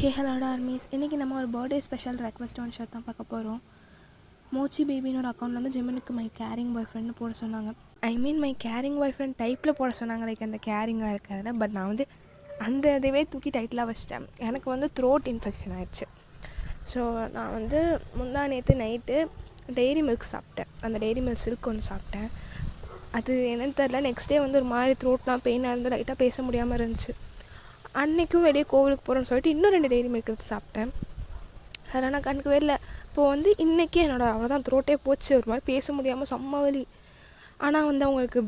ஹே ஹலோடா armies. இன்றைக்கி நம்ம ஒரு birthday special request one shirt தான் பார்க்க போகிறோம். மோச்சி பேபின்னு ஒரு அக்கௌண்ட் வந்து ஜிம்மனுக்கு மை கேரிங் பாய் ஃப்ரெண்ட்னு போட சொன்னாங்க. மை கேரிங் பாய் ஃப்ரெண்ட் டைப்பில் போட சொன்னாங்க, லைக் அந்த கேரிங்காக இருக்காது. பட் நான் வந்து அந்த இதுவே தூக்கி டைட்டிலாக வச்சிட்டேன். எனக்கு வந்து த்ரோட் இன்ஃபெக்ஷன் ஆயிடுச்சு. ஸோ நான் வந்து முந்தா நேற்று நைட்டு டெய்ரி மில்க் சாப்பிட்டேன். அந்த டெய்ரி மில்க் சில்க் ஒன்று சாப்பிட்டேன். அது என்னென்னு தெரில, நெக்ஸ்ட் டே வந்து ஒரு மாதிரி த்ரோட்லாம் பெயினாக இருந்து லைட்டாக பேச முடியாமல் இருந்துச்சு. அன்றைக்கும் வெளியே கோவிலுக்கு போகிறோன்னு சொல்லிட்டு இன்னும் 2 டெய்ரி மில்க் எடுத்து சாப்பிட்டேன். அதெல்லாம் நான் கணக்கு இல்லை. இப்போது வந்து இன்றைக்கி என்னோடய அவ்வளோதான் த்ரோட்டே போச்சு, ஒரு மாதிரி பேச முடியாமல் செம்ம வலி. ஆனால் வந்து அவங்களுக்கு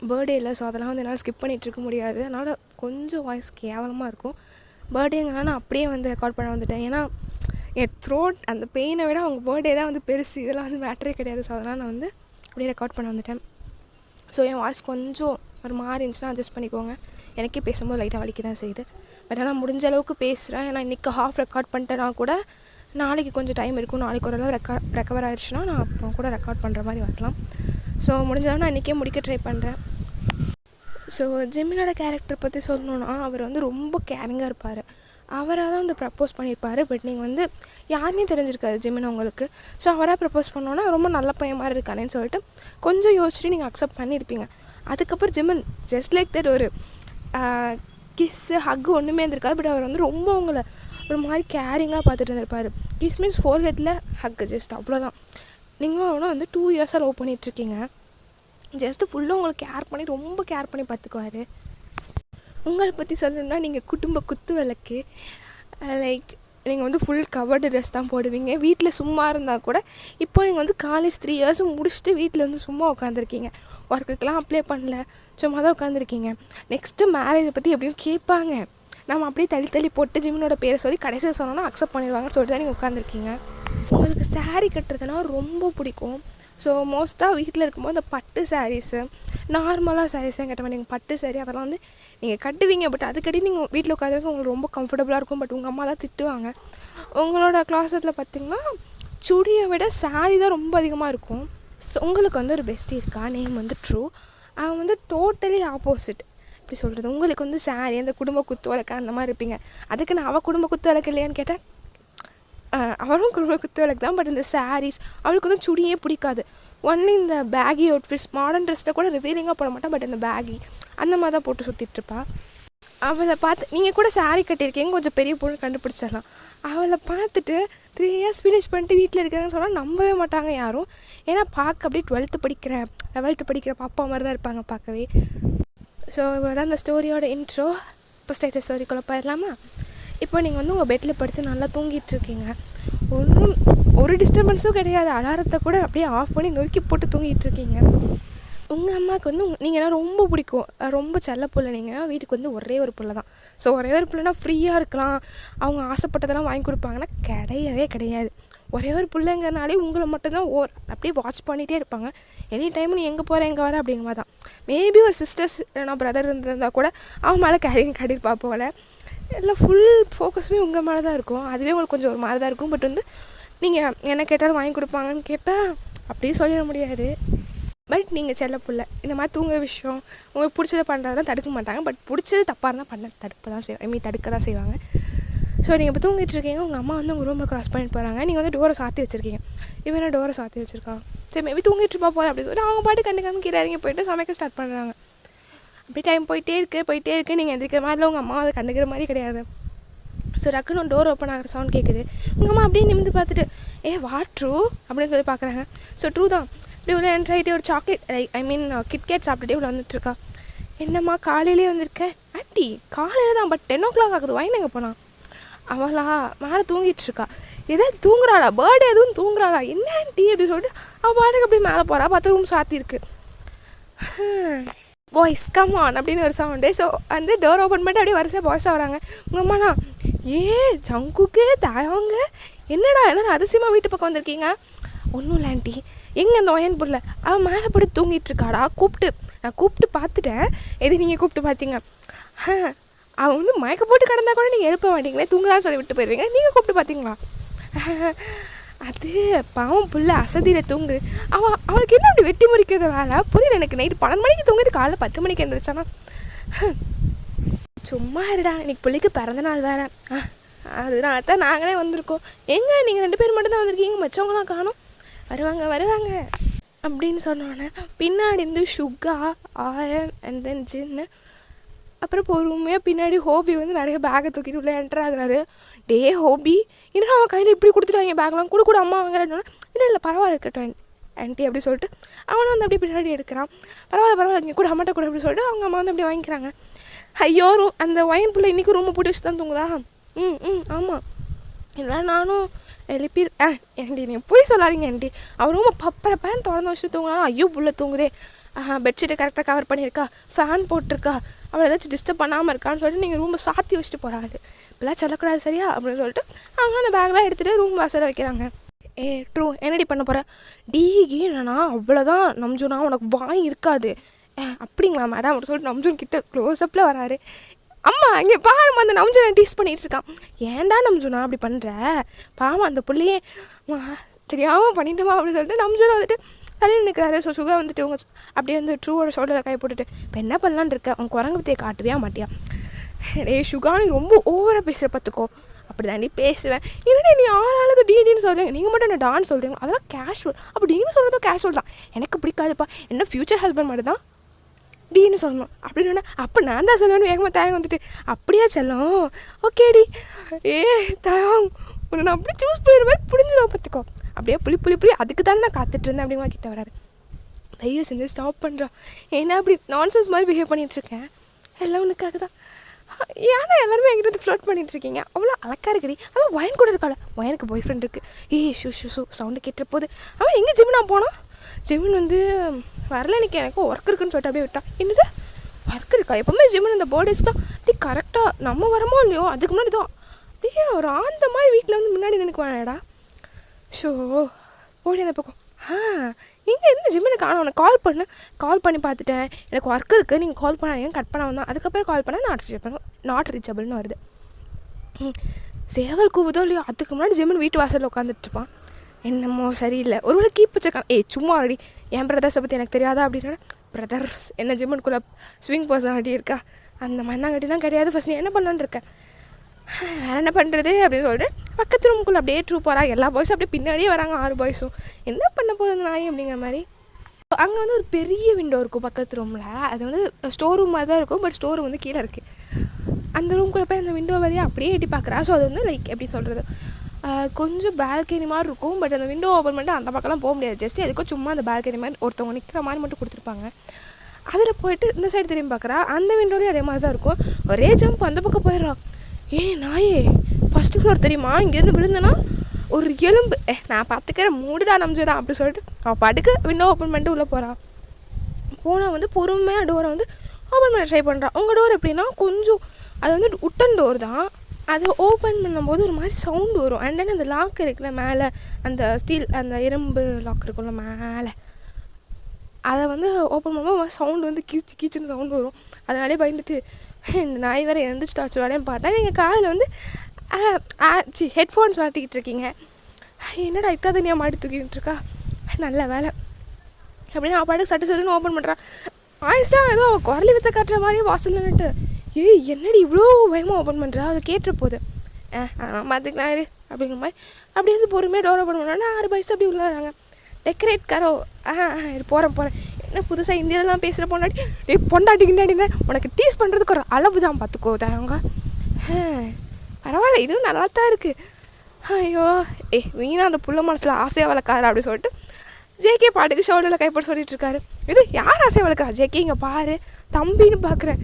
பர்த்டே இல்லை, ஸோ அதெல்லாம் வந்து என்னால் ஸ்கிப் பண்ணிகிட்ருக்க முடியாது. அதனால் கொஞ்சம் வாய்ஸ் கேவலமாக இருக்கும். பர்த்டேங்கனால நான் அப்படியே வந்து ரெக்கார்ட் பண்ண வந்துட்டேன். ஏன்னா என் த்ரோட் அந்த பெயினை விட அவங்க பர்த்டே தான் வந்து பெருசு, இதெல்லாம் வந்து மேட்டரே கிடையாது. ஸோ அதனால் நான் வந்து அப்படியே ரெக்கார்ட் பண்ண வந்துட்டேன். ஸோ என் வாய்ஸ் கொஞ்சம் ஒரு மாதிரி இருந்துச்சுன்னா அட்ஜஸ்ட் பண்ணிக்கோங்க. எனக்கே பேசும்போது லைட்டாக வலிக்க தான் செய்யுது. பட் ஆனால் முடிஞ்ச அளவுக்கு பேசுகிறேன். ஏன்னா இன்றைக்கி ஹாஃப் ரெக்கார்ட் பண்ணிட்டேன்னா கூட நாளைக்கு கொஞ்சம் டைம் இருக்கும். நாளைக்கு ஓரளவு ரெக்கவர் ஆகிடுச்சுன்னா நான் அப்புறம் கூட ரெக்கார்ட் பண்ணுற மாதிரி வரலாம். ஸோ முடிஞ்சளவு நான் இன்றைக்கே முடிக்க ட்ரை பண்ணுறேன். ஸோ ஜிமினோட கேரக்டர் பற்றி சொல்லணுன்னா, அவர் வந்து ரொம்ப கேரிங்காக இருப்பார். அவராக தான் வந்து ப்ரப்போஸ் பண்ணியிருப்பார். பட் நீங்கள் வந்து யாருமே தெரிஞ்சிருக்காது ஜிமின் உங்களுக்கு. ஸோ அவராக ப்ரப்போஸ் பண்ணோன்னா ரொம்ப நல்ல பையன் மாதிரி இருக்கானேன்னு சொல்லிட்டு கொஞ்சம் யோசிச்சுட்டு நீங்கள் அக்செப்ட் பண்ணியிருப்பீங்க. அதுக்கப்புறம் ஜிமின் ஜஸ்ட் லைக் தட் ஒரு கிஸ்ஸு ஹக்கு ஒன்றுமே இருந்திருக்காது. பட் அவர் வந்து ரொம்ப உங்களை ஒரு மாதிரி கேரிங்காக பார்த்துட்டு இருந்திருப்பார். கிஸ் மீன்ஸ் ஃபோர்ஹெட்டில் ஹக்கு, ஜஸ்ட் அவ்வளோதான். நீங்களும் அவனும் வந்து 2 இயர்ஸாக லவ் பண்ணிகிட்ருக்கீங்க. ஜஸ்ட்டு ஃபுல்லாக உங்களை கேர் பண்ணி ரொம்ப கேர் பண்ணி பார்த்துக்குவார். உங்களை பற்றி சொல்லணுன்னா, நீங்கள் குடும்ப குத்து விளக்கு. லைக் நீங்கள் வந்து ஃபுல் கவர்டு ட்ரெஸ் தான் போடுவீங்க. வீட்டில் சும்மா இருந்தால் கூட இப்போ நீங்கள் வந்து காலேஜ் 3 இயர்ஸ் முடிச்சுட்டு வீட்டில் வந்து சும்மா உட்காந்துருக்கீங்க. ஒர்க்குக்கெலாம் அப்ளை பண்ணல, சும்மா தான் உட்காந்துருக்கீங்க. நெக்ஸ்ட்டு மேரேஜை பற்றி எப்படியும் கேட்பாங்க. நம்ம அப்படியே தள்ளி போட்டு ஜிமினோட பேரை சொல்லி கடைசியில் சொன்னோன்னா அக்செப்ட் பண்ணிடுவாங்கன்னு சொல்லிட்டு தான் நீங்கள் உட்காந்துருக்கீங்க. உங்களுக்கு சாரீ கட்டுறதுனா ரொம்ப பிடிக்கும். ஸோ மோஸ்ட்டாக வீட்டில் இருக்கும்போது இந்த பட்டு சாரீஸு, நார்மலாக சாரீஸும் கட்ட மாட்டீங்க. பட்டு சாரீ அதெல்லாம் வந்து நீங்கள் கட்டுவீங்க. பட் அதுக்கடி நீங்கள் வீட்டில் உட்காந்துருக்க உங்களுக்கு ரொம்ப கம்ஃபர்டபுளாக இருக்கும். பட் உங்கள் அம்மா தான் திட்டுவாங்க. உங்களோட க்ளாஸட்டில் பார்த்திங்கன்னா சுடியை விட சாரீ தான் ரொம்ப அதிகமாக இருக்கும். ஸோ உங்களுக்கு வந்து ஒரு பெஸ்டி இருக்கா, நேம் வந்து ட்ரூ. அவன் வந்து டோட்டலி ஆப்போசிட். இப்படி சொல்கிறது, உங்களுக்கு வந்து சாரீ அந்த குடும்ப குத்து விளக்கு அந்த மாதிரி இருப்பீங்க. அதுக்கு நான் அவள் குடும்ப குத்து விளக்கு இல்லையான்னு கேட்டேன். அவளும் குடும்ப குத்து விளக்கு தான். பட் இந்த சாரீஸ் அவளுக்கு வந்து சுடியே பிடிக்காது. ஒன்லி இந்த பேகி அவுட்ஃபிட்ஸ், மாடர்ன் ட்ரெஸ்ஸில் கூட ரிவீலிங்காக போட மாட்டான். பட் இந்த பேகி அந்த மாதிரி தான் போட்டு சுற்றிட்டுருப்பா. அவளை பார்த்து நீங்கள் கூட சாரீ கட்டியிருக்கீங்க, கொஞ்சம் பெரிய பொண்ணு கண்டுபிடிச்சிடலாம். அவளை பார்த்துட்டு 3 இயர்ஸ் ஃபினிஷ் பண்ணிட்டு வீட்டில் இருக்கிறேன்னு சொன்னால் நம்பவே மாட்டாங்க யாரும். ஏன்னா பார்க்க அப்படியே 11th படிக்கிற பாப்பா மாதிரி தான் இருப்பாங்க பார்க்கவே. ஸோ இவ்வளோ தான் இந்த ஸ்டோரியோட இன்ட்ரோ. இப்போ ஸ்டேட்டஸ் ஸ்டோரிக்குள்ளே போயிடலாமா? இப்போ நீங்கள் வந்து உங்கள் பெட்டில் படுத்து நல்லா தூங்கிட்டுருக்கீங்க. ஒரு டிஸ்டர்பன்ஸும் கிடையாது. அலாரத்தை கூட அப்படியே ஆஃப் பண்ணி நொறுக்கி போட்டு தூங்கிட்டுருக்கீங்க. உங்கள் அம்மாவுக்கு வந்து நீங்கள்னா ரொம்ப பிடிக்கும், ரொம்ப செல்ல பிள்ளை. நீங்கள் வீட்டுக்கு வந்து ஒரே ஒரு பிள்ளை தான். ஸோ ஒரே ஒரு பிள்ளைனா ஃப்ரீயாக இருக்கலாம், அவங்க ஆசைப்பட்டதெல்லாம் வாங்கி கொடுப்பாங்கன்னா கிடையாது. ஒரே ஒரு பிள்ளைங்கனாலே உங்களை மட்டும்தான் அப்படியே வாட்ச் பண்ணிகிட்டே இருப்பாங்க. எனி டைம் நீ எங்கே போகிற எங்கே வர அப்படிங்கிற மாதிரி தான். மேபி ஒரு சிஸ்டர்ஸ் நான் பிரதர் இருந்திருந்தால் கூட அவன் மேலே கட்டியிருப்பா போல். இல்லை ஃபுல் ஃபோக்கஸுமே உங்கள் மேலே தான் இருக்கும். அதுவே உங்களுக்கு கொஞ்சம் ஒரு மாதிரி தான் இருக்கும். பட் வந்து நீங்கள் என்ன கேட்டாலும் வாங்கி கொடுப்பாங்கன்னு கேட்டால் அப்படியே சொல்லிட முடியாது. பட் நீங்கள் செல்ல பிள்ளை, இந்த மாதிரி தூங்குற விஷயம் உங்களுக்கு பிடிச்சதை பண்ணுறதெல்லாம் தடுக்க மாட்டாங்க. பட் பிடிச்சது தப்பாக இருந்தால் தடுக்க தான் செய்வாங்க. ஸோ நீங்கள் இப்போ தூங்கிட்டு இருக்கீங்க, உங்கள் அம்மா வந்து உங்கள் ரூமை க்ராஸ் பண்ணிட்டு போகிறாங்க. நீங்கள் வந்து டோரை சாத்தி வச்சுருக்கீங்க. இவனை டோரை சாத்தி வச்சுருக்கா, சரி மேபி தூங்கிட்டு இருப்பா போல அப்படின்னு சொல்லி அவங்க பாட்டு கண்டுக்காமல் கீழே இறங்கி போயிட்டு சமைக்க ஸ்டார்ட் பண்ணுறாங்க. அப்படியே டைம் போயிட்டே இருக்குது. நீங்கள் எந்திரிக்கிற மாதிரில உங்கள் அம்மா அதை கண்டுக்கிற மாதிரி கிடையாது. ஸோ டக்குன்னு டோர் ஓப்பன் ஆகிற சவுண்ட் கேட்குது. உங்கள் அம்மா அப்படியே நிமிந்து பார்த்துட்டு வாட் ட்ரூ அப்படின்னு சொல்லி பார்க்குறாங்க. ஸோ ட்ரூ தான். இப்படி உள்ள என்ட்ராயிட்டே ஒரு சாக்லேட் கிட்கேட் சாப்பிட்டுட்டே இவ்வளோ வந்துட்டுருக்கா. என்னம்மா காலையிலே வந்திருக்கேன்? ஆண்டி காலையில் தான், பட் 10 o'clock ஆகுது, வாங்கி எங்கே போனான்? அவளா மேலே தூங்கிட்டுருக்கா. எதாவது தூங்குறாளா, பர்த்டே எதுவும் தூங்குறாளா, என்ன ஆண்டி அப்படின்னு சொல்லிட்டு அவள் பாட்டுக்கு அப்படியே மேலே போகிறா. 10 ரூம் சாத்தியிருக்கு. பாய்ஸ் கம் ஆன் அப்படின்னு ஒரு சவுண்டு. ஸோ வந்து டோர் ஓப்பன் பண்ணிட்டு அப்படியே வரிசையாக பாய்ஸாக வராங்க. உங்கள் அம்மாண்ணா ஜங்குக்கு தாயவங்க என்னடா அதிசயமாக வீட்டு பக்கம் வந்திருக்கீங்க? ஒன்றும் இல்லை ஆண்டி, எங்கே அந்த ஒயன் புள்ள அவன் மேலே படுத்து தூங்கிட்டுருக்காடா, நான் கூப்பிட்டு பார்த்துட்டேன். எது நீங்கள் கூப்பிட்டு பார்த்தீங்க? அவன் வந்து மயக்க போட்டு கிடந்தா கூட நீங்கள் எழுப்ப மாட்டீங்களே, தூங்குறான்னு சொல்லி விட்டு போயிடுவீங்க. நீங்கள் கூப்பிட்டு பார்த்தீங்களா? அது பாவம் புள்ள அசதியில் தூங்கு. அவனுக்கு என்ன அப்படி வெட்டி முறிக்கிறத வேலை புரியல எனக்கு. நைட்டு 12 மணிக்கு தூங்கிட்டு காலைல 10 மணிக்கு எழுந்திரிச்சானா? சும்மா இருடா, இன்னைக்கு பிள்ளைக்கு பிறந்த நாள் வேறு. அதனால தான் நாங்களே வந்திருக்கோம். எங்கே நீங்கள் 2 பேர் மட்டும் தான் வந்திருக்கீங்க, மற்றவங்களாம் காணோம். வருவாங்க அப்படின்னு சொன்னோன்னே பின்னாடி இருந்து சுகா, ஆரன் அண்ட் தென் ஜின்னு, அப்புறம் பொறுமையாக பின்னாடி ஹோபி வந்து நிறைய பேக்கை தூக்கிட்டு உள்ளே என்டர் ஆகுறாரு. டே ஹோபி, இன்னும் அவன் கையில் இப்படி கொடுத்துட்டாங்க பேக்லாம், கூட அம்மா வாங்குறேன்னு. இல்லை பரவாயில்ல இருக்கட்டும் ஆண்டி அப்படி சொல்லிட்டு அவனை வந்து அப்படியே பின்னாடி எடுக்கிறான். பரவாயில்ல இங்கே கூட அம்மாட்ட கூட அப்படி சொல்லிட்டு அவங்க அம்மா வந்து அப்படியே வாங்கிக்கிறாங்க. ஐயோ அந்த ஒயின் பிள்ளை இன்றைக்கி ரூமை போட்டு வச்சு தான் தூங்குதா? ஆமாம். இல்லை நானும் எழுப்பி ஆண்டி நீங்கள் போய் சொல்லாதீங்க ஆண்டி, அவன் ரூமை பப்பரப்பேன் திறந்து வச்சு தூங்கினாலும் ஐயோ புள்ள தூங்குதே, பெட்ஷீட்டை கரெக்டாக கவர் பண்ணியிருக்கா, ஃபேன் போட்டிருக்கா, அவளை ஏதாச்சும் டிஸ்டர்ப் பண்ணாமல் இருக்கான்னு சொல்லிட்டு நீங்கள் ரூமை சாத்தி வச்சுட்டு போகிறாள், இப்படிலாம் சொல்லக்கூடாது சரியா அப்படின்னு சொல்லிட்டு அவங்க அந்த பேக்லாம் எடுத்துகிட்டு ரூம் வாசலை வைக்கிறாங்க. ட்ரூ என்னடி பண்ண போகிறேன்? டீகி என்னன்னா அவ்வளோதான் நம்ஜுனா, உனக்கு வாய் இருக்காது. அப்படிங்களா மேடம் அப்படி சொல்லிட்டு நம்ஜூன் கிட்ட க்ளோஸ்அப்பில் வராரு. அம்மா இங்கே பாருமா அந்த நம்ஜுனை டீஸ் பண்ணிட்டு இருக்கான். ஏன்டா நம்ஜுனா அப்படி பண்ணுற, பாவம் அந்த பிள்ளையே தெரியாமல் பண்ணிட்டுமா அப்படின்னு சொல்லிட்டு நம்ஜுனை வந்துட்டு தலையில் நிற்கிறாரு. ஸோ சுகா வந்துட்டு உங்க அப்படியே வந்து ட்ரூவோட ஷோல்டரில் கை போட்டுட்டு இப்போ என்ன பண்ணலான்னு இருக்க, உன் குரங்கு வித்தையை காட்டுவியா மாட்டியா? சுகா நீ ரொம்ப ஓவராக பேசுகிற பார்த்துக்கோ. அப்படி தாண்டி பேசுவேன். இல்லைன்னா நீ ஆளுக்கு டின்னு சொல்கிறீங்க, நீங்கள் மட்டும் என்ன டான்னு சொல்கிறீங்க, அதெல்லாம் கேஷுவல். அப்போ டின்னு சொல்கிறதும் கேஷுவல் தான், எனக்கு பிடிக்காதுப்பா. என்ன ஃப்யூச்சர் ஹஸ்பண்ட் மட்டும் தான் டின்னு சொல்லணும் அப்படின்னு. அப்போ நான் தான் சொல்லணும் வேகமாக தயங்க வந்துட்டு. அப்படியா செல்லம், ஓகேடி. தயம் உன்னை நான் அப்படி சூஸ் பண்ணுற மாதிரி புரிஞ்சிடும் பார்த்துக்கோ. அப்படியே புளி அதுக்கு தானே நான் காத்துட்ருந்தேன் அப்படிமா கிட்ட வராரு. தயவு செஞ்சு ஸ்டாப் பண்ணுறான். ஏன்னா அப்படி நான்சென்ஸ் மாதிரி பிஹேவ் பண்ணிகிட்ருக்கேன், எல்லாம் உனக்காக தான். ஏன்னா எல்லாருமே என்கிட்ட வந்து ஃப்ளோட் பண்ணிகிட்ருக்கீங்க, அவ்வளோ அழகாக இருக்குடி. அவன் ஒயன் கூட இருக்காள், ஒயனுக்கு பாய் ஃப்ரெண்ட் இருக்குது. ஷூ சவுண்டு கேட்டுற போது அவன் எங்கே ஜிம்னா போனான். ஜிமின் வந்து வரல, எனக்கு ஒர்க் இருக்குன்னு சொல்லிட்டு அப்படியே விட்டான். என்னது ஒர்க் இருக்கா? எப்போவுமே ஜிமின் இந்த பர்த்டேஸ்லாம் அப்படியே கரெக்டாக நம்ம வரமோ இல்லையோ அதுக்கு முன்னாடி தான் அப்படியே ஒரு ஆந்த மாதிரி வீட்டில் வந்து முன்னாடி நினைக்குவானடா. ஷோ ஓடி அந்த பக்கம். எங்கே இருந்து ஜிம்மினை காணும், உனக்கு கால் பண்ணி பார்த்துட்டேன், எனக்கு ஒர்க் இருக்குது, நீங்கள் கால் பண்ணாங்க கட் பண்ண வந்தான். அதுக்கப்புறம் கால் பண்ணால் நாட் ரீச்சபிள்னு வருது. சேவல் கூவுதோ இல்லையோ அதுக்கு முன்னாடி ஜிம்மின் வீட்டு வாசலில் உட்காந்துட்ருப்பான். என்னமோ சரியில்லை, ஒரு வேளை கீப் வச்சிருக்கான். சும்மா ஆல்ரெடி என் பிரதர்ஸை பற்றி எனக்கு தெரியாதா அப்படின்னா, பிரதர்ஸ் என்ன ஜிம்முக்குள்ளே ஸ்விங் பர்சனாலிட்டி இருக்கா, அந்த மண்ணாங்கட்டிலாம் கிடையாது. ஃபஸ்ட் நீ என்ன பண்ணலான்னு இருக்கேன், வேறு என்ன பண்ணுறது அப்படின்னு சொல்லிட்டு பக்கத்து ரூமுக்குள்ளே அப்படியே ட்ரூ போகிறாங்க. எல்லா பாய்ஸும் அப்படியே பின்னாடியே வராங்க, 6 பாய்ஸும். என்ன பண்ண போகுது நாய் அப்படிங்கிற மாதிரி. அங்கே வந்து ஒரு பெரிய விண்டோ இருக்கும் பக்கத்து ரூமில், அது வந்து ஸ்டோர் ரூம் மாதிரி தான் இருக்கும், பட் ஸ்டோர் ரூம் வந்து கீழே இருக்குது. அந்த ரூம்குள்ளே போய் அந்த விண்டோ வழியாக அப்படியே எட்டி பார்க்குறா. ஸோ அது வந்து லைக் எப்படி சொல்கிறது, கொஞ்சம் பால்கனி மாதிரி இருக்கும், பட் அந்த விண்டோ ஓப்பன் பண்ணிட்டு அந்த பக்கம்லாம் போக முடியாது. ஜஸ்ட் எதுக்கும் சும்மா அந்த பால்கனி மாதிரி ஒருத்தவங்க நிற்கிற மாதிரி மட்டும் கொடுத்துருப்பாங்க. அதில் போயிட்டு இந்த சைடு திரும்பி பார்க்குறா. அந்த விண்டோலேயும் அதே மாதிரி தான் இருக்கும். ஒரே ஜம்ப் அந்த பக்கம் போயிடுறான். நாயே ஃபஸ்ட்டு ஃப்ளோர் தெரியுமா, இங்கேருந்து விழுந்தனா ஒரு எலும்பு, நான் பார்த்துக்கிறேன் மூடுடா நம்ஜடா அப்படி சொல்லிட்டு அவள் பாட்டுக்கு விண்டோ ஓப்பன் பண்ணிட்டு உள்ளே போகிறான். போனால் வந்து பொறுமையாக டோரை வந்து ஓப்பன் பண்ண ட்ரை பண்ணுறான். உங்கள் டோர் எப்படின்னா கொஞ்சம் அது வந்து உட்டன் டோர் தான், அதை ஓப்பன் பண்ணும்போது ஒரு மாதிரி சவுண்டு வரும். அண்ட் தென் அந்த லாக் இருக்குல்ல மேலே, அந்த ஸ்டீல் அந்த இரும்பு லாக் இருக்குல்ல மேலே, அதை வந்து ஓப்பன் பண்ணும்போது சவுண்டு வந்து கீச்சுன்னு சவுண்டு வரும். அதனாலே பயந்துட்டு இந்த நாய் வேறு எழுந்துச்சு டாச்சுவாலேன்னு பார்த்தா நீங்கள் காதில் வந்து ஹெட்ஃபோன்ஸ் மாட்டிக்கிட்டு இருக்கீங்க. என்னடா இத்தா தனியாக மாட்டி தூக்கிட்டு இருக்கா, நல்ல வேலை அப்படின்னு அவள் பாட்டுக்கு சட்டுன்னு ஓப்பன் பண்ணுறான். ஆயிஸ்டாக ஏதோ குரலி வித்த காட்டுற மாதிரியே வாசல் நின்றுட்டு, என்னடி இவ்வளோ பயமாக ஓப்பன் பண்ணுறா, அதை கேட்டுற போது பார்த்துக்கலாம் இரு அப்படிங்கிற மாதிரி அப்படியே வந்து பொறுமையாக டோர் ஓப்பன் பண்ணோன்னா 6 பாய்ஸ் அப்படி உள்ளாராங்க. டெக்கரேட் காரோ போகிறேன் என்ன புதுசாக இந்தியாவிலாம் பேசுகிற பொண்டாட்டி பொண்டாட்டிக்கிட்டாடினா உனக்கு டீஸ் பண்ணுறதுக்கு ஒரு அளவு தான் பார்த்துக்கோ தாங்க. பரவாயில்ல இதுவும் நல்லா தான் இருக்குது. ஐயோ வீணா அந்த புள்ள மனசில் ஆசையாக வளர்க்காரு அப்படின்னு சொல்லிட்டு ஜேகே பாட்டுக்கு ஷோல்டரில் கைப்பட சொல்லிட்டுருக்காரு. இது யார் ஆசையாக வளர்க்குறா ஜேகே, இங்கே பாரு தம்பின்னு பார்க்குறேன்.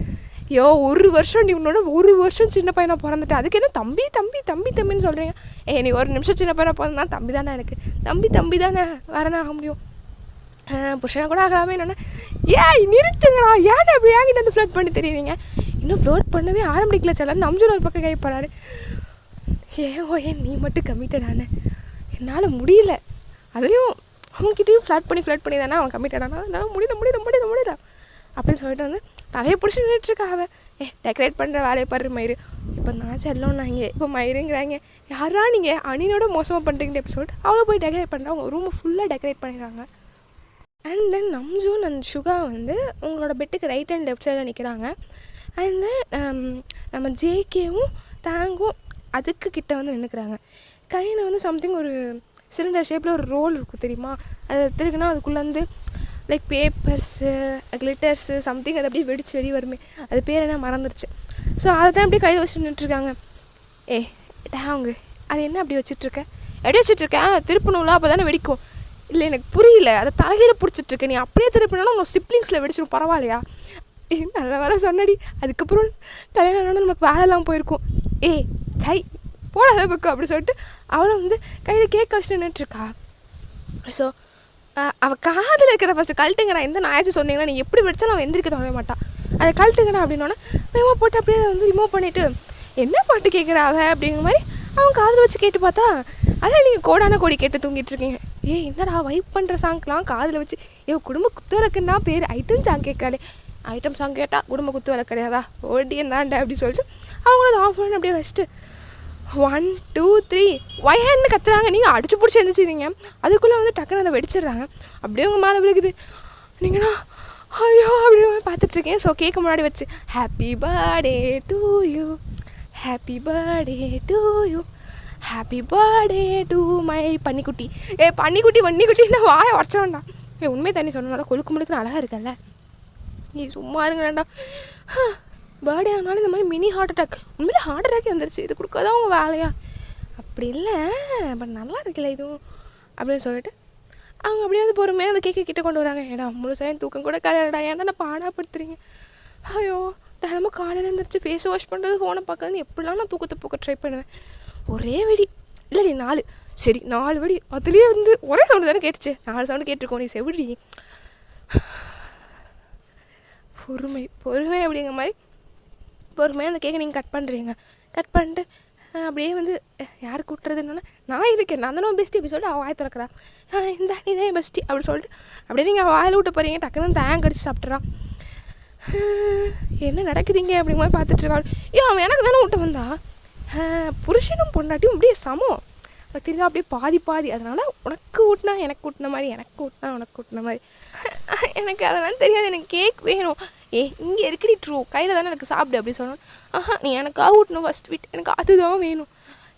ஒரு வருஷம் நீ உன்னோட 1 வருஷம் சின்ன பையனாக பிறந்துட்டேன், அதுக்கு என்ன தம்பின்னு சொல்கிறீங்க. நீ 1 நிமிஷம் சின்ன பையனாக பிறந்தா தம்பி தானே, எனக்கு தம்பி தானே வரனே ஆக முடியும், புருஷனை கூட ஆகலாமே. என்னென்ன நிறுத்துங்களா, ஏன்னா அப்படி ஏங்கிட்ட வந்து ஃப்ளோட் பண்ணி தெரியுறீங்க, இன்னும் ஃப்ளோட் பண்ணவே ஆரம்பிக்கல செல்லான்னு நம்ஜூன் ஒரு பக்கம் கைப்பறாரு. நீ மட்டும் கமிட்டடானே, என்னால் முடியல, அதுலேயும் அவன்கிட்டையும் ஃப்ளாட் பண்ணி தானே அவன் கமிட்டடானா, என்னால் முடியல அப்படின்னு சொல்லிட்டு வந்து நிறைய பிடிச்சி நின்றுட்டுருக்கா. அவன் டெக்கரேட் பண்ணுற வேலையை பாரு மயிறு, இப்போ நான் செல்லோன்னாங்க இப்போ மயிருங்கிறாங்க, யாரா நீங்கள் அணினோட மோசமாக பண்ணுறீங்க அப்படி சொல்லிட்டு அவ்வளோ போய் டெக்கரேட் பண்ணுறாங்க, அவங்க ரூமை ஃபுல்லாக டெக்கரேட் பண்ணிடுறாங்க. அண்ட் தென் நம்ஜூன் அண்ட் சுகா வந்து உங்களோட பெட்டுக்கு ரைட் அண்ட் லெஃப்ட் சைடில் நிற்கிறாங்க. அண்ட் தென் நம்ம ஜேகேவும் தாங்கும் அதுக்கு கிட்ட வந்து நின்றுக்கிறாங்க. கையில் வந்து சம்திங் ஒரு சிலிண்டர் ஷேப்பில் ஒரு ரோல் இருக்கும் தெரியுமா, அது திருக்குன்னா அதுக்குள்ளே வந்து லைக் பேப்பர்ஸு கிளிட்டர்ஸு சம்திங் அது அப்படியே வெடிச்சு வெளியே வருமே, அது பேர் என்ன மறந்துருச்சு. ஸோ அதை தான் அப்படியே கையில் வச்சுட்டு நின்றுட்டுருக்காங்க. அவங்க அது என்ன அப்படி வச்சிட்ருக்க, எப்படி வச்சிட்ருக்கேன் திருப்பணும்ல, அப்போ தானே வெடிக்கும். இல்லை எனக்கு புரியல, அதை தலைகீழ பிடிச்சிட்ருக்க, நீ அப்படியே திருப்பினாலும் உங்கள் சிப்ளிங்ஸில் வெடிச்சிடும், பரவாயில்லையா. நல்ல வேலை சொன்னடி. அதுக்கப்புறம் கல்யாணம் ஆனால் நமக்கு வேலைலாம் போயிருக்கும். சை போடாத புக்கு அப்படி சொல்லிட்டு அவளை வந்து கையில் கேட்க வச்சுட்டு நின்றுட்டுருக்கா. ஸோ அவள் காதில் இருக்கிற ஃபஸ்ட்டு கழட்டுங்கடா, எந்த நாயாச்சும் சொன்னீங்கன்னா நீ எப்படி வெடிச்சாலும் அவன் எந்திரிக்க தோண மாட்டான், அதை கழட்டுங்கடா அப்படின்னோடனே ரிமூவ் போட்டு அப்படியே வந்து ரிமூவ் பண்ணிவிட்டு என்ன பாட்டு கேட்குறா அவள் அப்படிங்கிற மாதிரி அவன் காதில் வச்சு கேட்டு பார்த்தா அதான் நீங்கள் கோடான கோடி கேட்டு தூங்கிட்டுருக்கீங்க. என்னடா வைப் பண்ணுற சாங்க்லாம் காதில் வச்சு குடும்ப குத்து விளக்குன்னா பேர் ஐட்டம் சாங் கேட்குறாளே, ஐட்டம் சாங் கேட்டால் குடும்ப குத்து விளக்கு கிடையாதா, ஓடியும் தாண்டா அப்படின்னு சொல்லிட்டு அவங்கள ஆஃப் பண்ணி அப்படியே வச்சுட்டு 1 2 3 வயன்னு கத்துறாங்க. நீங்கள் அடிச்சு பிடிச்சி எழுந்திரிச்சிங்க, அதுக்குள்ளே வந்து டக்குன்னு அதை வெடிச்சிடுறாங்க. அப்படியே உங்கள் மேலே விழுகுது. நீங்கள்னா ஐயோ அப்படின்னு பார்த்துட்ருக்கேன். ஸோ கேட்க முன்னாடி வச்சு happy birthday to you, happy birthday to you, happy birthday to my பன்னிக்குட்டி. பன்னிக்குட்டின்னு வாயை உடச்ச வேண்டாம். உண்மை தண்ணி சொன்னால கொழுக்கு முழுக்குன்னு அழகாக இருக்கல்ல, நீ சும்மா இருங்க வேண்டாம். பர்த்டே ஆனாலும் இந்த மாதிரி மினி ஹார்ட் அட்டாக், உண்மையிலே ஹார்ட் அட்டாக்கே வந்துருச்சு, இது கொடுக்காதான் அவங்க வேலையா, அப்படி இல்லை பட் நல்லா இருக்குல்ல இதுவும் அப்படின்னு சொல்லிட்டு அவங்க அப்படியே வந்து பொறுமையாக அந்த கேக்கை கிட்டே கொண்டு வராங்க. முழுசாக தூக்கம் கூட கரையாடா, ஏன்டா நான் பாடாப்படுத்துறீங்க. ஐயோ தினமும் காலையில் இருந்துச்சு ஃபேஸ் வாஷ் பண்ணுறது ஃபோனை பார்க்கறது எப்படிலாம் நான் தூக்கத்தை போக்க ட்ரை பண்ணுவேன். ஒரே வெடி இல்லை 4 சரி 4 வெடி, அதுலேயே வந்து ஒரே சவுண்டு தானே கேட்டுச்சு, 4 சவுண்டு கேட்டிருக்கோம், நீ செவிடி பொறுமை அப்படிங்கிற மாதிரி பொறுமையாக அந்த கேக்கை நீங்கள் கட் பண்ணுறீங்க. கட் பண்ணிட்டு அப்படியே வந்து யார் கூட்டுறதுன்னா நான் இருக்கேன், நான் தானே பெஸ்ட்டி அப்படி சொல்லிட்டு அவள் வாய் திறக்கிறா. இந்த நீ தான் பெஸ்ட்டி அப்படி சொல்லிட்டு அப்படியே நீங்கள் வாயில் விட்டு போகிறீங்க. டக்குன்னு தேங்காய் கடிச்சு சாப்பிட்றான். என்ன நடக்குதுங்க அப்படிங்கிற மாதிரி பார்த்துட்ருக்காள். அவன் எனக்கு தானே விட்டு வந்தா, புருஷனும் பொண்டாட்டியும் அப்படியே சமம் தெரியுதா, அப்படியே பாதி. அதனால் உனக்கு ஊட்டினா எனக்கு ஊட்டின மாதிரி, எனக்கு ஊட்டினா உனக்கு ஊட்டின மாதிரி. எனக்கு அதெல்லாம் தெரியாது, எனக்கு கேக் வேணும். இங்கே இருக்குடி ட்ரூ கையில் தானே எனக்கு சாப்பிடு அப்படி சொல்லணும். நீ எனக்காக ஊட்டணும் ஃபஸ்ட் வீட், எனக்கு அதுதான் வேணும்,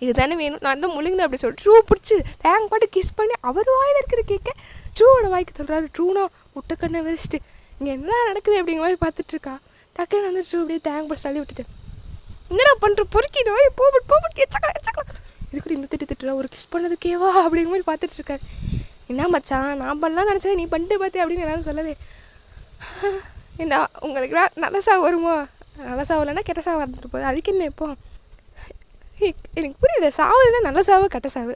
இது தானே வேணும், நான் தான் முழுங்கினேன் அப்படி சொல்லி ட்ரூ பிடிச்சி தேங்க் பாட்டு கிஸ் பண்ணி அவர் வாயில் இருக்கிற கேட்க ட்ரூவோட வாய்க்கு சொல்கிறாரு. ட்ரூனா முட்டைக்கண்ணை விரிச்சிட்டு இங்கே என்ன நடக்குது அப்படிங்கிற மாதிரி பார்த்துட்ருக்கா. டக்குன்னு வந்து ட்ரூ அப்படியே தேங்க் பாட்டு தள்ளி விட்டுட்டு என்னடா பண்ணுற பொறுக்கிடுவா போபட் எச்சக்கலாம் இது கூட இந்த திட்டுறா ஒரு கிஸ் பண்ணதுக்கேவா அப்படிங்கிற மாதிரி பார்த்துட்ருக்காரு. என்ன மச்சான் நான் பண்ணலாம் நினச்சேன், நீ பண்ணிட்டு பார்த்து அப்படின்னு எல்லாரும் சொல்லதே. என்ன உங்களுக்குலாம் நல்ல சாவு வருமா, நல்ல சாவு இல்லைன்னா கெட்ட சாவு வந்துட்டு போகுது, அதுக்கு என்ன இப்போ எனக்கு புரியல. சாவு இல்லைன்னா நல்ல சாவு கெட்ட சாவு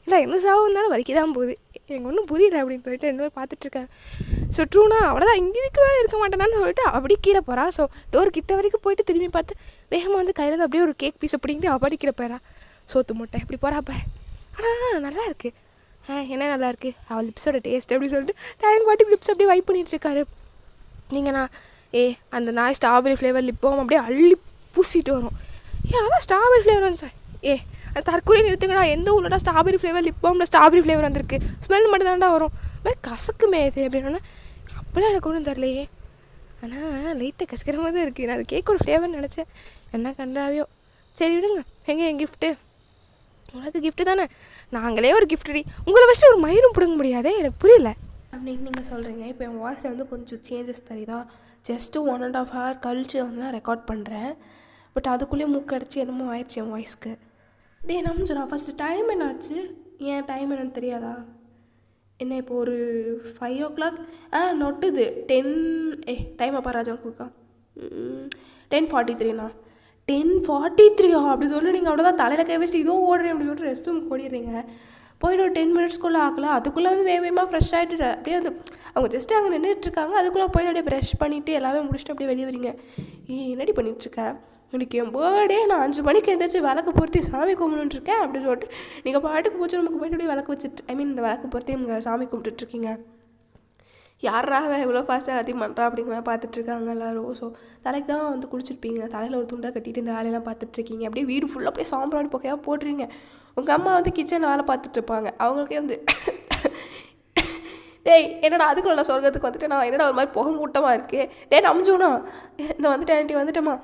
இல்லை, எந்த சாவு இருந்தாலும் வலிக்க தான் போகுது, எனக்கு ஒன்றும் புரியல அப்படின்னு சொல்லிட்டு 2 பேர் பார்த்துட்ருக்கேன். ஸோ ட்ரூனா அவ்வளோதான் இங்கே இருக்க மாட்டேனான்னு சொல்லிட்டு அப்படி கீழே போகிறா. ஸோ டோர் கிட்ட வரைக்கும் போயிட்டு திரும்பி பார்த்து வேகமாக வந்து கையில் அப்படியே ஒரு கேக் பீஸை பிடிங்கிட்டு அப்படிக்கிற போகிறா. சோத்து முட்டை இப்படி போகிறா பாரு. ஆனால் நல்லா இருக்குது. என்ன நல்லா இருக்குது அவள் லிப்ஸோட டேஸ்ட் அப்படி சொல்லிட்டு தேங்க் பாட்டு லிப்ஸ் அப்படியே வைப் பண்ணிட்டுருக்காரு. நான் அந்த நாய் ஸ்ட்ராபெரி ஃப்ளேவர் லிப்போம் அப்படியே அள்ளி பூசிட்டு வரும். அதான் ஸ்ட்ராபெரி ஃப்ளேவர் வந்துச்சா, அந்த தற்கொலை நிறுத்துங்கடா, எந்த ஊர்லடா ஸ்ட்ராபெரி ஃப்ளேவர் லிப்போம்ல ஸ்ட்ராபெரி ஃப்ளேவர் வந்திருக்கு, ஸ்மெல் மட்டும் தான்டா வரும், மாதிரி கசக்குமே இது அப்படின்னா அப்போலாம் எனக்கு ஒன்றும் தரலையே. ஆனால் லைட்டாக கசக்கிற மாதிரி தான் இருக்குது. நான் அது கேக்கோட ஃப்ளேவர்னு நினச்சேன், என்ன கண்டாவியோ. சரி விடுங்க, என் கிஃப்ட்டு உனக்கு கிஃப்ட்டு தானே, நாங்களே ஒரு கிஃப்ட்டு, உங்களை வச்சுட்டு ஒரு மயிலும் பிடுங்க முடியாதே, எனக்கு புரியல அப்படின்னு நீங்கள் சொல்கிறீங்க. இப்போ என் வாய்ஸில் வந்து கொஞ்சம் சேஞ்சஸ் தெரியுதா, ஜஸ்ட்டு 1.5 hour கழிச்சு வந்து நான் ரெக்கார்ட் பண்ணுறேன். பட் அதுக்குள்ளேயே மூக்கடிச்சு என்னமோ ஆயிடுச்சு என் வாய்ஸ்க்கு. நம்ம சொன்னால் ஃபஸ்ட்டு டைம் என்னாச்சு, ஏன் டைம் என்னன்னு தெரியாதா, என்ன இப்போ ஒரு 5 o'clock நொட்டுது 10 டைம் அப்பா ராஜா குக்கா 10:43ண்ணா 10:43 அப்படி சொல்லி நீங்கள் அவ்வளோதான் தலையில் கை வச்சுட்டு இதோ ஓடுறேன் அப்படி சொல்லிட்டு ரெஸ்ட் ரூம் ஓடிடுறீங்க. போய்ட்டு ஒரு 10 minutesக்குள்ளே ஆகலாம். அதுக்குள்ளே வந்து வேகமாக ஃப்ரெஷ் ஆகிட்டு அப்படியே வந்து அவங்க ஜஸ்ட்டு அங்கே நின்றுட்டுருக்காங்க. அதுக்குள்ளே போய்ட்டு அப்படியே ப்ரஷ் பண்ணிவிட்டு எல்லாமே முடிச்சுட்டு அப்படியே வெளியே வரீங்க. என்னடி பண்ணிகிட்ருக்கேன், இன்றைக்கி என் பர்த்டே, நான் 5 மணிக்கு எழுந்திரிச்சு விளக்கு பொருத்தி சாமி கும்பிட்டுருக்கேன் அப்படின்னு சொல்லிட்டு நீங்கள் பாட்டுக்கு போச்சு நமக்கு போய்ட்டு அப்படியே விளக்கு வச்சுட்டு இந்த விளக்கு பொருத்தி நீங்கள் சாமி கும்பிட்டுட்ருக்கீங்க. யாரா இவ்வளோ ஃபாஸ்ட்டாக எல்லாத்தையும் பண்ணுறா அப்படிங்கிற மாதிரி பார்த்துட்ருக்காங்க எல்லோரும். ஸோ தலைக்கு தான் வந்து குளிச்சிருப்பீங்க, தலையில் ஒரு துண்டாக கட்டிட்டு இந்த வேலையெல்லாம் பார்த்துட்ருக்கீங்க. அப்படியே வீடு ஃபுல்லாக அப்படியே சாம்பிராணி புகையாக போடுறீங்க. உங்கள் அம்மா வந்து கிச்சனில் வேலை பார்த்துட்ருப்பாங்க. அவங்களுக்கே வந்து என்னடா அதுக்குள்ள நான் சொர்க்கத்துக்கு வந்துட்டு நான் என்னடா ஒரு மாதிரி புகை மூட்டமாக இருக்குது, நம்பிச்சோண்ணா இந்த வந்துட்டேன் ஆண்டி வந்துட்டேம்மா,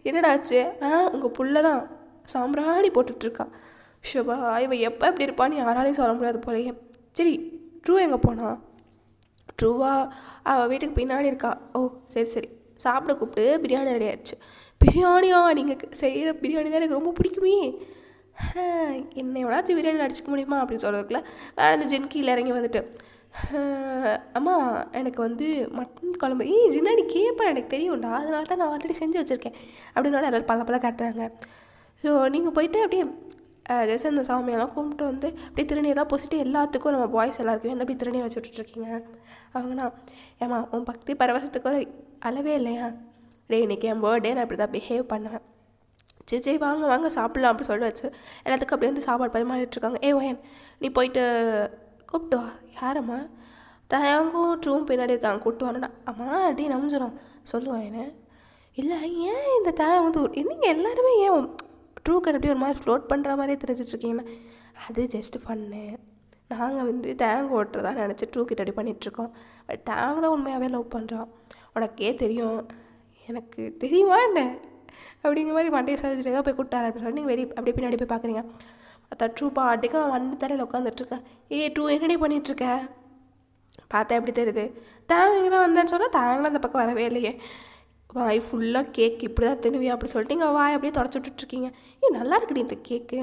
என்னடா ஆச்சு, உங்கள் புள்ள தான் சாம்பிராணி போட்டுட்ருக்கா. ஷோபா இவன் எப்போ எப்படி இருப்பான்னு யாராலையும் சொல்ல முடியாது போலயே. சரி, ட்ரூ எங்கே போனா? ட்ரூவா அவள் வீட்டுக்கு பின்னாடி இருக்கா. ஓ சரி சரி, சாப்பிட கூப்பிட்டு பிரியாணி ரெடி ஆயிடுச்சு. பிரியாணியா? நீங்கள் செய்கிற பிரியாணி தான் எனக்கு ரொம்ப பிடிக்குமே. என்னை எவ்வளோச்சும் பிரியாணி அடிச்சிக்க முடியுமா அப்படின்னு சொல்கிறதுக்குள்ள வேறு அந்த ஜின்கியில் இறங்கி வந்துட்டு, அம்மா எனக்கு வந்து மட்டன் குழம்பு. ஜின்னாடி கேட்பேன், எனக்கு தெரியும்டா, அதனால தான் நான் ஆல்ரெடி செஞ்சு வச்சுருக்கேன் அப்படின்னால எல்லோரும் பல காட்டுறாங்க. ஸோ நீங்கள் போயிட்டு அப்படியே ஜெஸ் அந்த சாமியெல்லாம் கும்பிட்டு வந்து அப்படியே திருநீரெலாம் பூசிட்டு எல்லாத்துக்கும் நம்ம பாய்ஸ் எல்லாருக்குமே வந்து அப்படியே திருநீர் வச்சு விட்டுட்ருக்கீங்க. அவங்கண்ணா, ஏம்மா உன் பக்தி பரவசத்துக்கு ஒரு அளவே இல்லையா? இன்றைக்கி என் பர்த்டே, நான் இப்படி தான் பிஹேவ் பண்ணுவேன். சரி வாங்க வாங்க சாப்பிட்லாம் அப்படி சொல்லிட்டு வச்சு எல்லாத்துக்கும் அப்படியே வந்து சாப்பாடு பரிமாறிட்டுருக்காங்க. ஓயன் நீ போயிட்டு கூப்பிட்டு வா. யாரம்மா? தயங்கும் ட்ரூவும் பின்னாடி இருக்காங்க, கூப்பிட்டு வானா. அம்மா அப்படியே நம்பிச்சிடும் சொல்லுவான் என்ன. இல்லை ஏன் இந்த தயங்க வந்து என்னங்க எல்லாருமே ஏன் ட்ரூக்கு அப்படியே ஒரு மாதிரி ஃப்ளோட் பண்ணுற மாதிரியே தெரிஞ்சிட்ருக்கீங்கன்னா, அது ஜஸ்ட்டு ஃபன்னு. நாங்கள் வந்து தேங்க ஓட்டுறதா நினச்சி ட்ரூ கிட்ட ரெடி பண்ணிகிட்ருக்கோம். பட் தேங்க தான் உண்மையாகவே லவ் பண்ணுறான். உனக்கே தெரியும். எனக்கு தெரியுமா என்ன அப்படிங்கிற மாதிரி மண்டையை சரிச்சுட்டு ஏதோ போய் கூப்பிட்டாரு அப்படின்னு சொல்லி நீங்கள் வெளியே அப்படியே பின்னாடி போய் பார்க்குறீங்க. ட்ரூ பாட்டுக்கு அவன் வண்டி தரையில் உட்காந்துட்ருக்கேன். ட்ரூ என்னடி பண்ணிகிட்ருக்க? பார்த்தா எப்படி தெரியுது? தேங்க இங்கே தான் வந்தேன்னு சொன்னால் தேங்கலாம் அந்த பக்கம் வரவே இல்லையே. வாய் ஃபுல்லாக கேக் இப்படி தான் தின்னுவியா அப்படி சொல்லிட்டு இங்கே வாய் அப்படியே தொடச்சி விட்டுட்ருக்கீங்க. நல்லா இருக்குடி இந்த கேக்கு.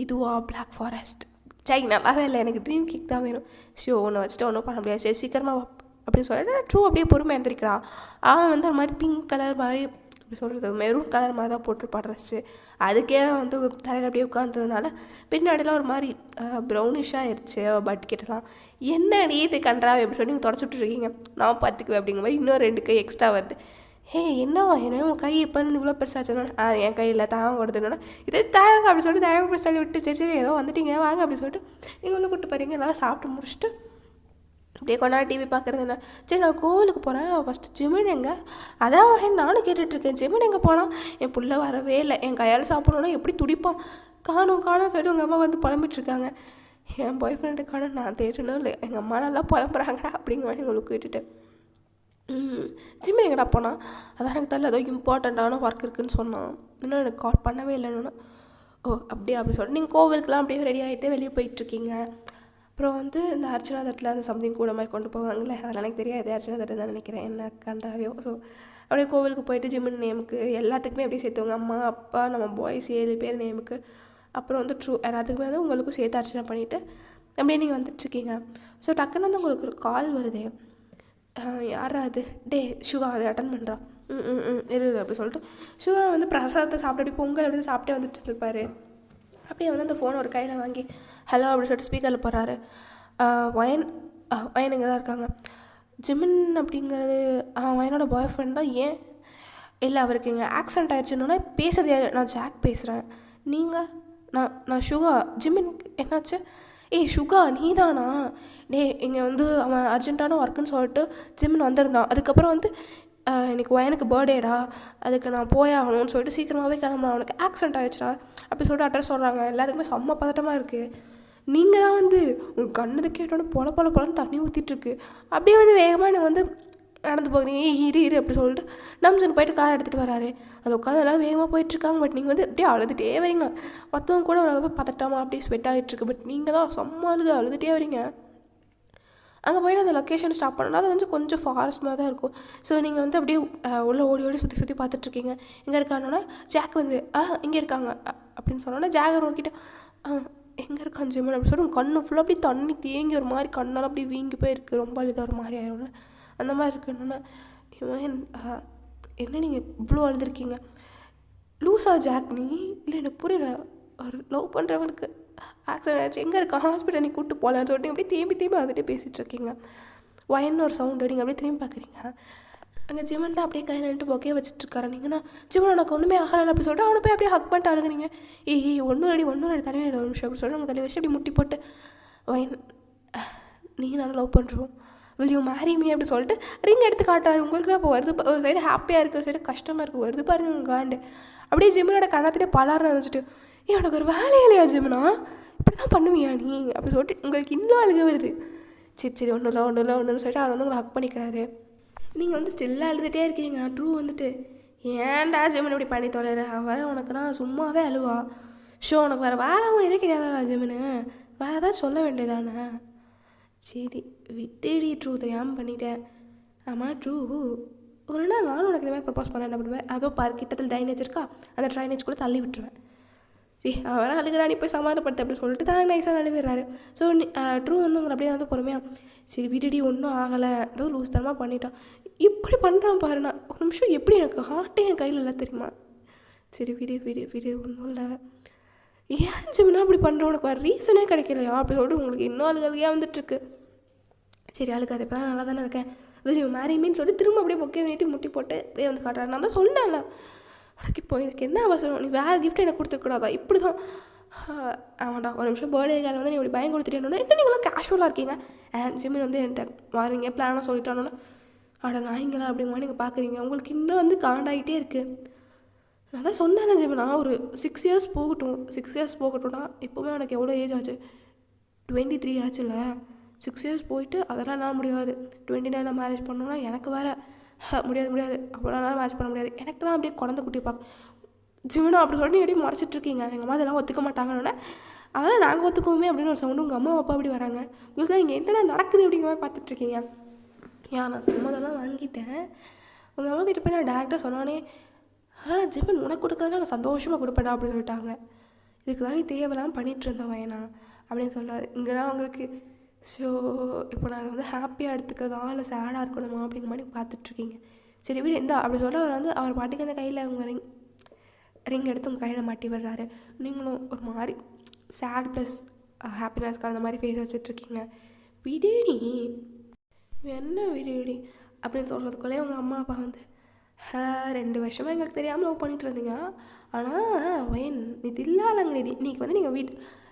இதுவா? Black forest. சரி நல்லாவே இல்லை, எனக்கு ட்ரீம் கேக் தான் வேணும். ஒன்று வச்சுட்டு ஒன்றும் பண்ண முடியாது. சரி சீக்கிரமாக அப்படின்னு சொல்லிட்டு ட்ரூ அப்படியே பொறுமை எழுந்திரிக்கிறா. அவன் வந்து ஒரு மாதிரி பிங்க் கலர் மாதிரி எப்படி சொல்கிறது, மெரூன் கலர் மாதிரி தான் போட்டிருப்பா ட்ரெஸ்ஸு. அதுக்கே வந்து தலையில் அப்படியே உட்காந்துறதுனால பின்னாடிலாம் ஒரு மாதிரி ப்ரௌனிஷாக ஆயிடுச்சு பட் கிட்டலாம். என்ன நீ இது கன்றாவே எப்படி சொல்லி நீங்கள் தொடச்சி விட்டுருக்கீங்க, நான் பார்த்துக்குவேன் அப்படிங்கிற மாதிரி இன்னும் 2 கை எக்ஸ்ட்ரா வருது. என்னவா என்ன உன் கை இப்போ இருந்து இவ்வளோ பெருசாச்சுன்னா என் கையில் தாங்க கொடுத்துன்னா இதே தாங்க அப்படி சொல்லிட்டு தாங்க பிடிச்சி தள்ளி விட்டு சரி ஏதோ வந்துட்டீங்க வாங்க அப்படி சொல்லிட்டு நீங்கள் உள்ள கூப்பிட்டு போகிறீங்க. எல்லாம் சாப்பிட்டு முடிச்சுட்டு அப்படியே கொண்டாடி டிவி பார்க்குறது. என்ன சரி நான் கோவிலுக்கு போகிறேன், ஃபஸ்ட்டு ஜிமின் எங்கே? அதான் நானும் கேட்டுட்ருக்கேன், ஜிமின் எங்கே போனால் என் பிள்ளை வரவே இல்லை, என் கையால் சாப்பிடணுன்னா எப்படி துடிப்பான், காணும் சொல்லிட்டு உங்கள் அம்மா வந்து புலம்பிட்டுருக்காங்க. என் பாய் ஃப்ரெண்டு காணும், நான் தேடணும் இல்லை, எங்கள் அம்மா நல்லா புலம்புறாங்க அப்படிங்கிற மாதிரி உங்களுக்கு விட்டுட்டு ஜிம்மில் எங்கடா போனால்? அதான் எனக்கு தெரியல, ஏதோ இம்பார்ட்டண்ட்டான ஒர்க் இருக்குதுன்னு சொன்னான், இன்னும் எனக்கு கால் பண்ணவே இல்லைன்னு. ஓ அப்படியே அப்படி சொல்லிட்டு நீங்கள் கோவிலுக்குலாம் அப்படியே ரெடி ஆகிட்டு வெளியே போயிட்டுருக்கீங்க. அப்புறம் வந்து இந்த அர்ச்சனா தட்டில் அந்த சம்திங் கூட மாதிரி கொண்டு போவாங்களே, அதெல்லாம் எனக்கு தெரியாது, அர்ச்சனா தட்டு தான் நினைக்கிறேன், என்ன கண்டாவையோ. ஸோ அப்படியே கோவிலுக்கு போயிட்டு ஜிம்மின் நேமுக்கு எல்லாத்துக்குமே அப்படியே சேர்த்துவாங்க, அம்மா அப்பா நம்ம பாய்ஸ் 7 பேர் நேமுக்கு. அப்புறம் வந்து ட்ரூ எல்லாத்துக்குமே வந்து உங்களுக்கும் சேர்த்து அர்ச்சனை பண்ணிவிட்டு அப்படியே நீங்கள் வந்துட்டுருக்கீங்க. ஸோ டக்குன்னு வந்து உங்களுக்கு ஒரு கால் வருது. யாரா அது? சுகா அதை அட்டன் பண்ணுறா. இரு அப்படி சொல்லிட்டு சுகா வந்து பிரசாதத்தை சாப்பிட்டு அப்படி பொங்கல் அப்படி சாப்பிட்டே வந்துட்டு இருப்பார். அப்படியே வந்து அந்த ஃபோனை ஒரு கையில் வாங்கி ஹலோ அப்படின்னு சொல்லிட்டு ஸ்பீக்கரில் போகிறாரு. வயன் இங்கே தான் இருக்காங்க. ஜிமின் அப்படிங்கிறது வயனோட பாய் ஃப்ரெண்ட் தான். ஏன் இல்லை அவருக்கு இங்கே ஆக்சிடென்ட் ஆகிடுச்சுன்னா பேசுறது யார்? நான் ஜாக் பேசுகிறேன். நீங்கள்? நான் சுகா. ஜிமின் என்னாச்சு? சுகா நீ தானா? இங்கே வந்து அவன் அர்ஜென்ட்டான ஒர்க்குன்னு சொல்லிட்டு ஜிம்மின் வந்திருந்தான். அதுக்கப்புறம் வந்து எனக்கு வயனுக்கு பர்த்டேடா, அதுக்கு நான் போயாகணும்னு சொல்லிட்டு சீக்கிரமாகவே கிளம்புனா, அவனுக்கு ஆக்சிடென்ட் ஆகிடுச்சா அப்படி சொல்லிட்டு அட்ரஸ் சொல்கிறாங்க. எல்லாத்துக்குமே செம்ம பதட்டமாக இருக்குது. நீங்கள் தான் வந்து உங்கள் கண்ணது கேட்டோன்னு பொலன்னு தண்ணி ஊற்றிட்டுருக்கு. அப்படியே வந்து வேகமாக எனக்கு வந்து நடந்து போகிறீங்க. இரு அப்படி சொல்லிட்டு நம்சன் போயிட்டு கார் எடுத்துகிட்டு வராரு. அதில் உட்காந்து எல்லாம் வேகமாக போயிட்டுருக்காங்க. பட் நீங்கள் வந்து அப்படியே அழுதுகிட்டே வரீங்க. மற்றவங்க கூட ஓரளவு பதட்டமாக அப்படியே ஸ்வெட் ஆகிட்டுருக்கு. பட் நீங்கள் தான் செம்ம அழுதுகிட்டே வரீங்க. அங்கே போய்ட்டு அந்த லொக்கேஷன் ஸ்டாப் பண்ணணும். அது வந்து கொஞ்சம் ஃபாரஸ்ட் மாதிரி தான் இருக்கும். ஸோ நீங்கள் வந்து அப்படியே உள்ளே ஓடி சுற்றி பார்த்துட்ருக்கீங்க. எங்கே இருக்காங்கன்னா ஜாக் வந்து இங்கே இருக்காங்க அப்படின்னு சொன்னோன்னா ஜாகர் நோக்கிட்டு எங்கே இருக்கான் ஜிம்மன் அப்படின்னு சொல்லிட்டு கண்ணு ஃபுல்லாக அப்படியே தண்ணி தேங்கி ஒரு மாதிரி கண்ணால் அப்படியே வீங்கி போயிருக்கு. ரொம்ப அழுதாக ஒரு மாதிரி ஆயிடும்ல, அந்த மாதிரி இருக்குன்னா இவன் என்ன நீங்கள் இவ்வளோ அழுதுருக்கீங்க? லூஸா ஜாக் நீ? இல்லை எனக்கு புரியல, ஒரு லவ் பண்ணுறவனுக்கு ஆக்சிடென்ட் ஆகிடுச்சு, எங்கே இருக்கா? ஹாஸ்பிட்டல் நீ கூப்பிட்டு போகலான்னு சொல்லிட்டு அப்படியே தேம்பி வந்துட்டு பேசிகிட்ருக்கீங்க. வயன்னு ஒரு சவுண்டு நீங்கள் அப்படியே திரும்பி பார்க்குறீங்க. அங்கே ஜிமன் தான் அப்படியே கையில் நின்று பொக்கையை வச்சுட்ருக்காரு. நீங்கன்னா ஜிமன் உனக்கு ஒன்றுமே ஆகலை அப்படி சொல்லிட்டு அவனை போய் அப்படியே ஹக் பண்ணிட்டு அழுகுறீங்க. ஒன்றும் ரெடி தலையில் ஒரு நிமிஷம் அப்படி சொல்லிட்டு உங்கள் தலையை வச்சு அப்படி முட்டி போட்டு வயன் நீங்கள் நான் லவ் பண்ணுறோம், வில் யூ மேரி மீ அப்படி சொல்லிட்டு ரிங் எடுத்து காட்டுறாரு. உங்களுக்குலாம் இப்போ வருது, ஒரு சைடு ஹாப்பியாக இருக்குது, ஒரு சைடு கஷ்டமாக இருக்குது. வருது பாருங்க உங்கள் காண்டு. அப்படியே ஜிம்மனோட கண்ணத்திலே பலாரம் வச்சுட்டு உனக்கு ஒரு வேலையே இல்லையா ஜிம்மனா, இப்படி தான் பண்ணுவியா நீ அப்படி சொல்லிட்டு உங்களுக்கு இன்னும் அழுக வருது. சரி ஒன்றும் இல்லை சொல்லிட்டு அவர் வந்து உங்களை ஹக் பண்ணிக்கிறாரு. நீங்கள் வந்து ஸ்டில்லாக அழுதுகிட்டே இருக்கீங்க. ட்ரூ வந்துட்டு ஏன்டா ஜெமின் இப்படி பண்ணி தொலைற அவன் உனக்குன்னா சும்மாவே அழுவா. ஷோ உனக்கு வேறு வேலைவும் இதே கிடையாதாடா ஜெமினு, வேறு ஏதாவது சொல்ல வேண்டியதானே. சரி விட்டுடி, ட்ரூ தெரியாமல் பண்ணிட்டேன். ஆமாம் ட்ரூ, ஒரு நாள் நானும் உனக்கு இந்த மாதிரி ப்ரப்போஸ் பண்ண என்ன பண்ணுவேன், அதோ பார் கிட்டத்தில் ட்ரைனேஜ் இருக்கா, அந்த ட்ரைனேஜ் கூட தள்ளி விட்டுருவேன். அவரை அழுகிறா, நீ போய் சமாதானப்படுத்த அப்படி சொல்லிட்டு தான் நைஸாக அழுகிறாரு. ஸோ ட்ரூ வந்து உங்களை அப்படியே வந்து பொறுமையாக சரி விடுடி ஒன்றும் ஆகலை, ஏதோ லூஸ் தரமாக பண்ணிட்டான், இப்படி பண்ணுறான் பாருண்ணா. ஒரு நிமிஷம் எப்படி எனக்கு ஹார்ட்டே என் கையில் இல்லை தெரியுமா. சரி விடு விடு விடு ஒன்றும் இல்லை. ஏன் ஜெமினா அப்படி பண்ணுறோம், உனக்கு வேறு ரீசனே கிடைக்கலையா அப்படி சொல்லிட்டு உங்களுக்கு இன்னும் அழுகலையாக வந்துட்டுருக்கு. சரி அழுகாது, இப்போ தான் நல்லா தானே இருக்கேன், வெளியே மேரிமின்னு சொல்லிட்டு திரும்ப அப்படியே பொக்கே வேண்டிட்டு முட்டி போட்டு அப்படியே வந்து காட்டுறாரு. நான் தான் சொன்னேன்ல உனக்கு இப்போ எனக்கு என்ன அவசரம், நீ வேறு கிஃப்ட் எனக்கு கொடுத்துக்கூடாதா, இப்படி தான். ஆமாண்டா ஒரு நிமிஷம் பர்த்டே கேர் வந்து நீ இப்படி பயம் கொடுத்துட்டேன்னா என்ன நீங்களாம் கேஷுவலாக இருக்கீங்க. ஜிமின் வந்து என்கிட்ட வாரீங்க பிளானாக சொல்லிட்டானோன்னா ஆடா நாய்ங்களா அப்படிங்குமா நீங்கள் பார்க்குறீங்க, உங்களுக்கு இன்னும் வந்து காண்டாகிட்டே இருக்குது. நான் தான் சொன்னேன் ஜிமினா ஒரு 6 இயர்ஸ் போகட்டும், 6 இயர்ஸ் போகட்டும்னா இப்போவுமே உனக்கு எவ்வளோ ஏஜ் ஆச்சு, 23 ஆச்சுல்ல. 6 இயர்ஸ் போயிட்டு அதெல்லாம் என்னால் முடியாது, 29 மேரேஜ் பண்ணோன்னா எனக்கு வேறு முடியாது முடியாது, அவ்வளோனாலும் மேட்ச் பண்ண முடியாது, எனக்குலாம் அப்படியே குழந்தை குட்டி பார்க்க ஜிமினா அப்படி சொல்லி எப்படி முறைச்சிட்ருக்கீங்க, எங்கள் அம்மா அதெல்லாம் ஒத்துக்க மாட்டாங்கன்னு. அதெல்லாம் நாங்கள் ஒத்துக்குவோமே அப்படின்னு ஒரு சவுண்டு உங்கள் அம்மா அப்பா அப்படி வராங்க, உங்களுக்கு இங்கே என்னென்ன நடக்குது அப்படிங்கிற மாதிரி பார்த்துட்ருக்கீங்க. நான் சம்மதெல்லாம் வாங்கிட்டேன், உங்கள் அம்மா கிட்ட போய் நான் டேரெக்டாக சொன்னானே ஜிமின் உனக்கு கொடுக்கறதுனா நான் சந்தோஷமாக கொடுப்பேன் அப்படின்னு சொல்லிட்டாங்க. இதுக்கு தான் நீ தேவையில்லாமல் பண்ணிகிட்டு இருந்தேன் வேணா அப்படின்னு சொல்கிறாரு. இங்கே தான் அவங்களுக்கு ஸோ இப்போ நான் வந்து ஹாப்பியாக எடுத்துக்கிறதா இல்லை சேடாக இருக்கணுமா அப்படிங்கிற மாதிரி பார்த்துட்ருக்கீங்க. சரி வீடு எந்த அப்படி சொல்ல அவர் வந்து அவர் பாட்டுக்கு அந்த கையில் அவங்க ரிங் எடுத்து உங்கள் கையில் மாட்டி விடுறாரு. நீங்களும் ஒரு மாதிரி சேட் ப்ளஸ் ஹாப்பினஸ்க்கு அந்த மாதிரி ஃபேஸ் வச்சிட்ருக்கீங்க. விடேடி என்ன விடேடி அப்படின்னு சொல்கிறதுக்குள்ளே உங்கள் அம்மா அப்பா வந்து 2 வருஷமாக எங்களுக்கு தெரியாமல் லவ் பண்ணிட்டு இருந்தீங்க, ஆனால் வயன் நீ தில்லாலங்கடி இன்றைக்கி வந்து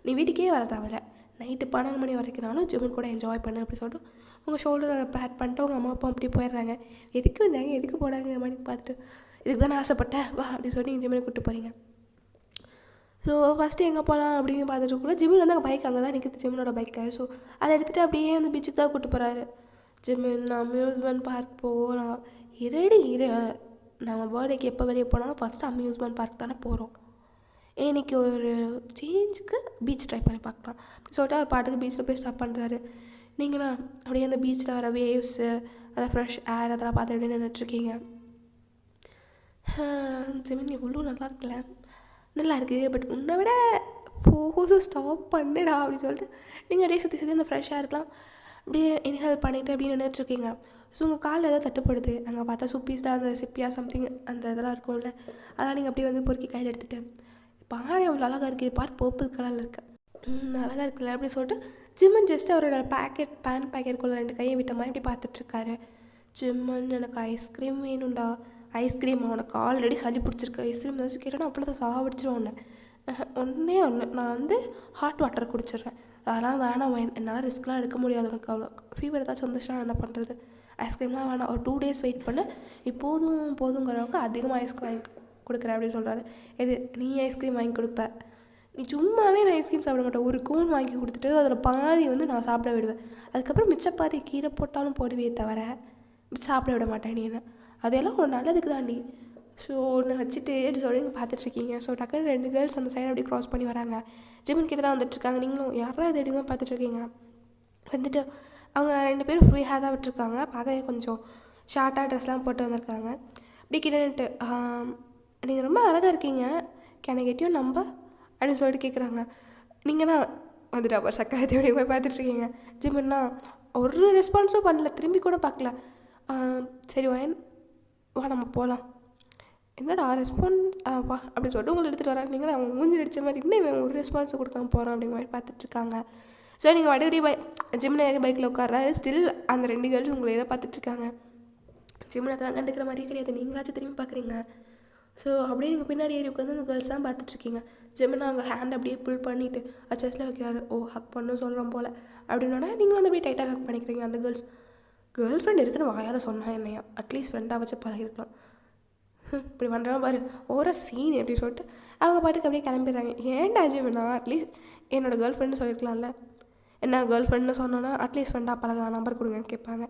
நீ வீட்டுக்கே வர தவிர நைட்டு 12 மணி வரைக்கும்னாலும் ஜிமின் கூட என்ஜாய் பண்ணு அப்படி சொல்லிட்டு உங்கள் ஷோல்டரை பேட் பண்ணிட்டு உங்கள் அம்மா அப்பா அப்படி போயிடுறாங்க. எதுக்கு வந்தாங்க எதுக்கு போடாங்க மணி பார்த்துட்டு இதுக்கு தானே ஆசைப்பட்டேன் வா அப்படி சொல்லி நீங்கள் ஜிமினை கூப்பிட்டு போகிறீங்க. ஸோ ஃபஸ்ட்டு எங்கே போகலாம் அப்படின்னு பார்த்துட்டு கூட ஜிமின் வந்து அங்கே பைக் அங்கே தான் நிற்குது, ஜிமினோட பைக்கை. ஸோ அதை எடுத்துகிட்டு அப்படியே வந்து பீச்சுக்கு தான் கூப்பிட்டு போகிறாரு. ஜிமின் அம்யூஸ்மெண்ட் பார்க் போகலாம், இரு நம்ம பர்த்டேக்கு எப்போ வெளியே போனாலும் ஃபஸ்ட்டு அம்யூஸ்மெண்ட் பார்க் தானே போகிறோம், இன்றைக்கி ஒரு சேஞ்சுக்கு பீச் ட்ரை பண்ணி பார்க்கலாம் அப்படின்னு சொல்லிட்டு அவர் பாட்டுக்கு பீச்சில் போய் ஸ்டாப் பண்ணுறாரு. நீங்களா அப்படியே அந்த பீச்சில் வர வேவ்ஸு அந்த ஃப்ரெஷ் ஏர் அதெல்லாம் பார்த்து அப்படியே நின்றுட்டுருக்கீங்க. ஜிமின் எவ்வளோ நல்லா இருக்குல்ல, நல்லா இருக்குது, பட் உன்னை விட போதும் ஸ்டாப் பண்ணுடா அப்படின்னு சொல்லிட்டு நீங்கள் அப்படியே சுற்றி அந்த ஃப்ரெஷ்ஷாக இருக்கலாம் அப்படியே இன்ஹேல் பண்ணிவிட்டு அப்படியே நின்றுட்டுருக்கீங்க. ஸோ உங்கள் காலில் ஏதாவது தட்டுப்படுது, அங்கே பார்த்தா சுப்பீஸ் தான் அந்த சிப்பியா சம்திங் அந்த இதெல்லாம் இருக்கும்ல, அதெல்லாம் நீங்கள் அப்படியே வந்து பொறுக்கி கையில் எடுத்துகிட்டு பாரு எவ்வளோ அழகாக இருக்குது, பார் பர்பிள் கலரில் இருக்குது அழகாக இருக்குல்ல அப்படி சொல்லிட்டு ஜிம்மன் ஜஸ்ட் அவரோட பேன் பேக்கெட்டுக்குள்ளே 2 கையை விட்ட மாதிரி இப்படி பார்த்துட்ருக்காரு. ஜிம்மன் எனக்கு ஐஸ்கிரீம் வேணும்டா, ஐஸ்கிரீம் அவனுக்கு ஆல்ரெடி சளி பிடிச்சிருக்கு, ஐஸ்கிரீம் ஏதாச்சும் கேட்டோன்னா அவ்வளோதான் சாவடிச்சிடும் ஒன்று நான் வந்து ஹாட் வாட்டர் குடிச்சிடுறேன், அதெல்லாம் வேணாம் என்னால் ரிஸ்க்லாம் எடுக்க முடியாது, உனக்கு அவ்வளோ ஃபீவர் ஏதாச்சும் வந்துச்சுன்னா என்ன பண்ணுறது, ஐஸ்கிரீம்லாம் வேணாம், ஒரு 2 days வெயிட் பண்ணு, நீ போதுங்கிற அளவுக்கு அதிகமாக ஐஸ்கிரீம் வாங்கி கொடுக்குறேன் அப்படின்னு சொல்கிறாரு. எது நீ ஐஸ்கிரீம் வாங்கி கொடுப்ப, நீ சும்மாவே நான் ஐஸ்கிரீம் சாப்பிட மாட்டேன், ஒரு கோன் வாங்கி கொடுத்துட்டு அதில் பாதி வந்து நான் சாப்பிட விடுவேன், அதுக்கப்புறம் மிச்ச பாதி கீரை போட்டாலும் போடுவே தவிர சாப்பிட விட மாட்டேன் நீ என்ன, அதெல்லாம் ஒரு நல்லதுக்கு தாண்டி. ஸோ ஒன்று வச்சுட்டு சொல்லி நீங்கள் பார்த்துட்ருக்கீங்க. ஸோ டக்குன்னு 2 கேர்ள்ஸ் அந்த சைடு அப்படி க்ராஸ் பண்ணி வராங்க, ஜிமின் கிட்ட தான் வந்துட்டுருக்காங்க. நீங்களும் யாரா இது எடுங்க பார்த்துட்ருக்கீங்க. வந்துட்டு அவங்க 2 பேரும் ஃப்ரீ ஹேர் தான் விட்டுருக்காங்க, பார்க்கவே கொஞ்சம் ஷார்ட்டாக ட்ரெஸ்லாம் போட்டு வந்திருக்காங்க. இப்படி கிட்டன்ட்டு நீங்கள் ரொம்ப அழகாக இருக்கீங்க, can I get you number அப்படின்னு சொல்லிட்டு கேட்குறாங்க. நீங்கன்னா வந்துட்டு அப்போ சக்காயத்தை எப்படி போய் பார்த்துட்ருக்கீங்க. ஜிமின்னா ஒரு ரெஸ்பான்ஸும் பண்ணல, திரும்பி கூட பார்க்கல. சரி வா நம்ம போகலாம், என்னடா ரெஸ்பான்ஸ் வா அப்படின்னு சொல்லிட்டு உங்களை எடுத்துகிட்டு வராங்க. நீங்கள் அவங்க மூஞ்சி அடித்த மாதிரி இன்னும் ஒரு ரெஸ்பான்ஸை கொடுக்காம போகிறோம் அப்படிங்கிற மாதிரி பார்த்துட்ருக்காங்க. ஸோ நீங்கள் அடிக்கடி ஜிம்மில் ஏறி பைக்கில் உட்கார்றாரு, ஸ்டில் அந்த 2 கேர்ள்ஸ் உங்களை எதை பார்த்துட்ருக்காங்க. ஜிம்மில் அதெல்லாம் கண்டுக்கிற மாதிரியே கிடையாது, நீங்களாச்சும் திரும்பி பார்க்குறீங்க. ஸோ அப்படியே நீங்கள் பின்னாடி ஏறி உட்காந்து அந்த கேர்ள்ஸ் தான் பார்த்துட்ருக்கீங்க. ஜிம்மினா அவங்க ஹேண்ட் அப்படியே புல் பண்ணிவிட்டு செஸ்ட்டில் வைக்கிறாரு. ஓ ஹக் பண்ணணும் சொல்கிறோம் போல் அப்படின்னா நீங்களும் வந்து அப்படியே டைட்டாக ஹக் பண்ணிக்கிறீங்க. அந்த கேர்ள் ஃப்ரெண்ட் இருக்குன்னு வாயால் சொன்னால் என்னையா, அட்லீஸ்ட் ஃப்ரெண்டாக வச்சு பழகிருக்கலாம், இப்படி பண்ணுறாங்க பாரு ஒரு சீன் எப்படி சொல்லிட்டு அவங்க பாட்டுக்கு அப்படியே கிளம்பிடுறாங்க. ஏன்டா ஜிம்மினா அட்லீஸ்ட் என்னோடய கேர்ள் ஃப்ரெண்டுன்னு சொல்லியிருக்கலாம்ல, என்ன கேர்ள் ஃப்ரெண்டுன்னு சொன்னோன்னா அட்லீஸ்ட் ஃப்ரெண்டாக பழகலாம், நம்பர் கொடுங்கன்னு கேட்பாங்க.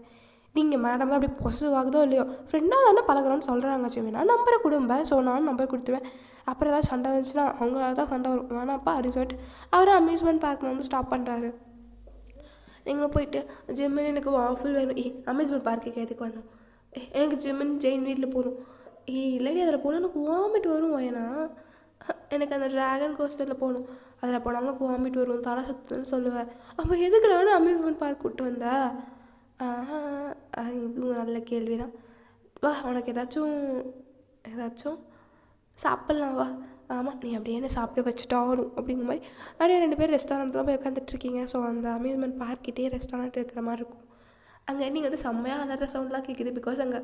நீங்கள் மேடம் தான் அப்படி பொசசிவ் ஆகுதோ இல்லையோ ஃப்ரெண்டாக தானே பழகுறோன்னு சொல்கிறாங்க ஜெமினா, நம்பரை கொடும்ப. ஸோ நானும் நம்பர் கொடுத்துருவேன். அப்புறம் ஏதாவது சண்டை வந்துச்சுன்னா அவங்களால தான் சண்டை வரும், வேணாப்பா அப்படின்னு சொல்லிட்டு அவரும் அம்யூஸ்மெண்ட் பார்க்கில் வந்து ஸ்டாப் பண்ணுறாரு. நீங்கள் போயிட்டு ஜிம்மின் எனக்கு வாஃபிள் வேணும். அம்யூஸ்மெண்ட் பார்க்குக்கு எதுக்கு வந்தோம்? எனக்கு ஜிம்மின் ஜெயின் வீட்டில் போகணும். இல்லைடி அதில் போனால் எனக்கு வாமிட் வரும். ஏன்னா எனக்கு அந்த ட்ராகன் கோஸ்டரில் போகணும், அதில் போனால் எனக்கு வாமிட் வரும், தலை சுற்றுன்னு சொல்லுவேன். அப்போ எதுக்கு நான் அம்யூஸ்மெண்ட் பார்க் கூப்பிட்டு வந்தா? இதுவும் நல்ல கேள்வி தான். வா உனக்கு ஏதாச்சும் சாப்பிட்லாம் வா. ஆமாம் நீ அப்படியே என்ன சாப்பிட்டு வச்சுட்டாலும் அப்படிங்கிற மாதிரி அப்படியே 2 பேர் ரெஸ்டாரண்ட்டில் போய் உட்காந்துட்ருக்கீங்க. ஸோ அந்த அம்யூஸ்மெண்ட் பார்க்கிட்டே ரெஸ்டாரண்ட் இருக்கிற மாதிரி இருக்கும். அங்கே நீங்கள் வந்து செம்மையாக அலற சவுண்ட்லாம் கேட்குது. பிகாஸ் அங்கே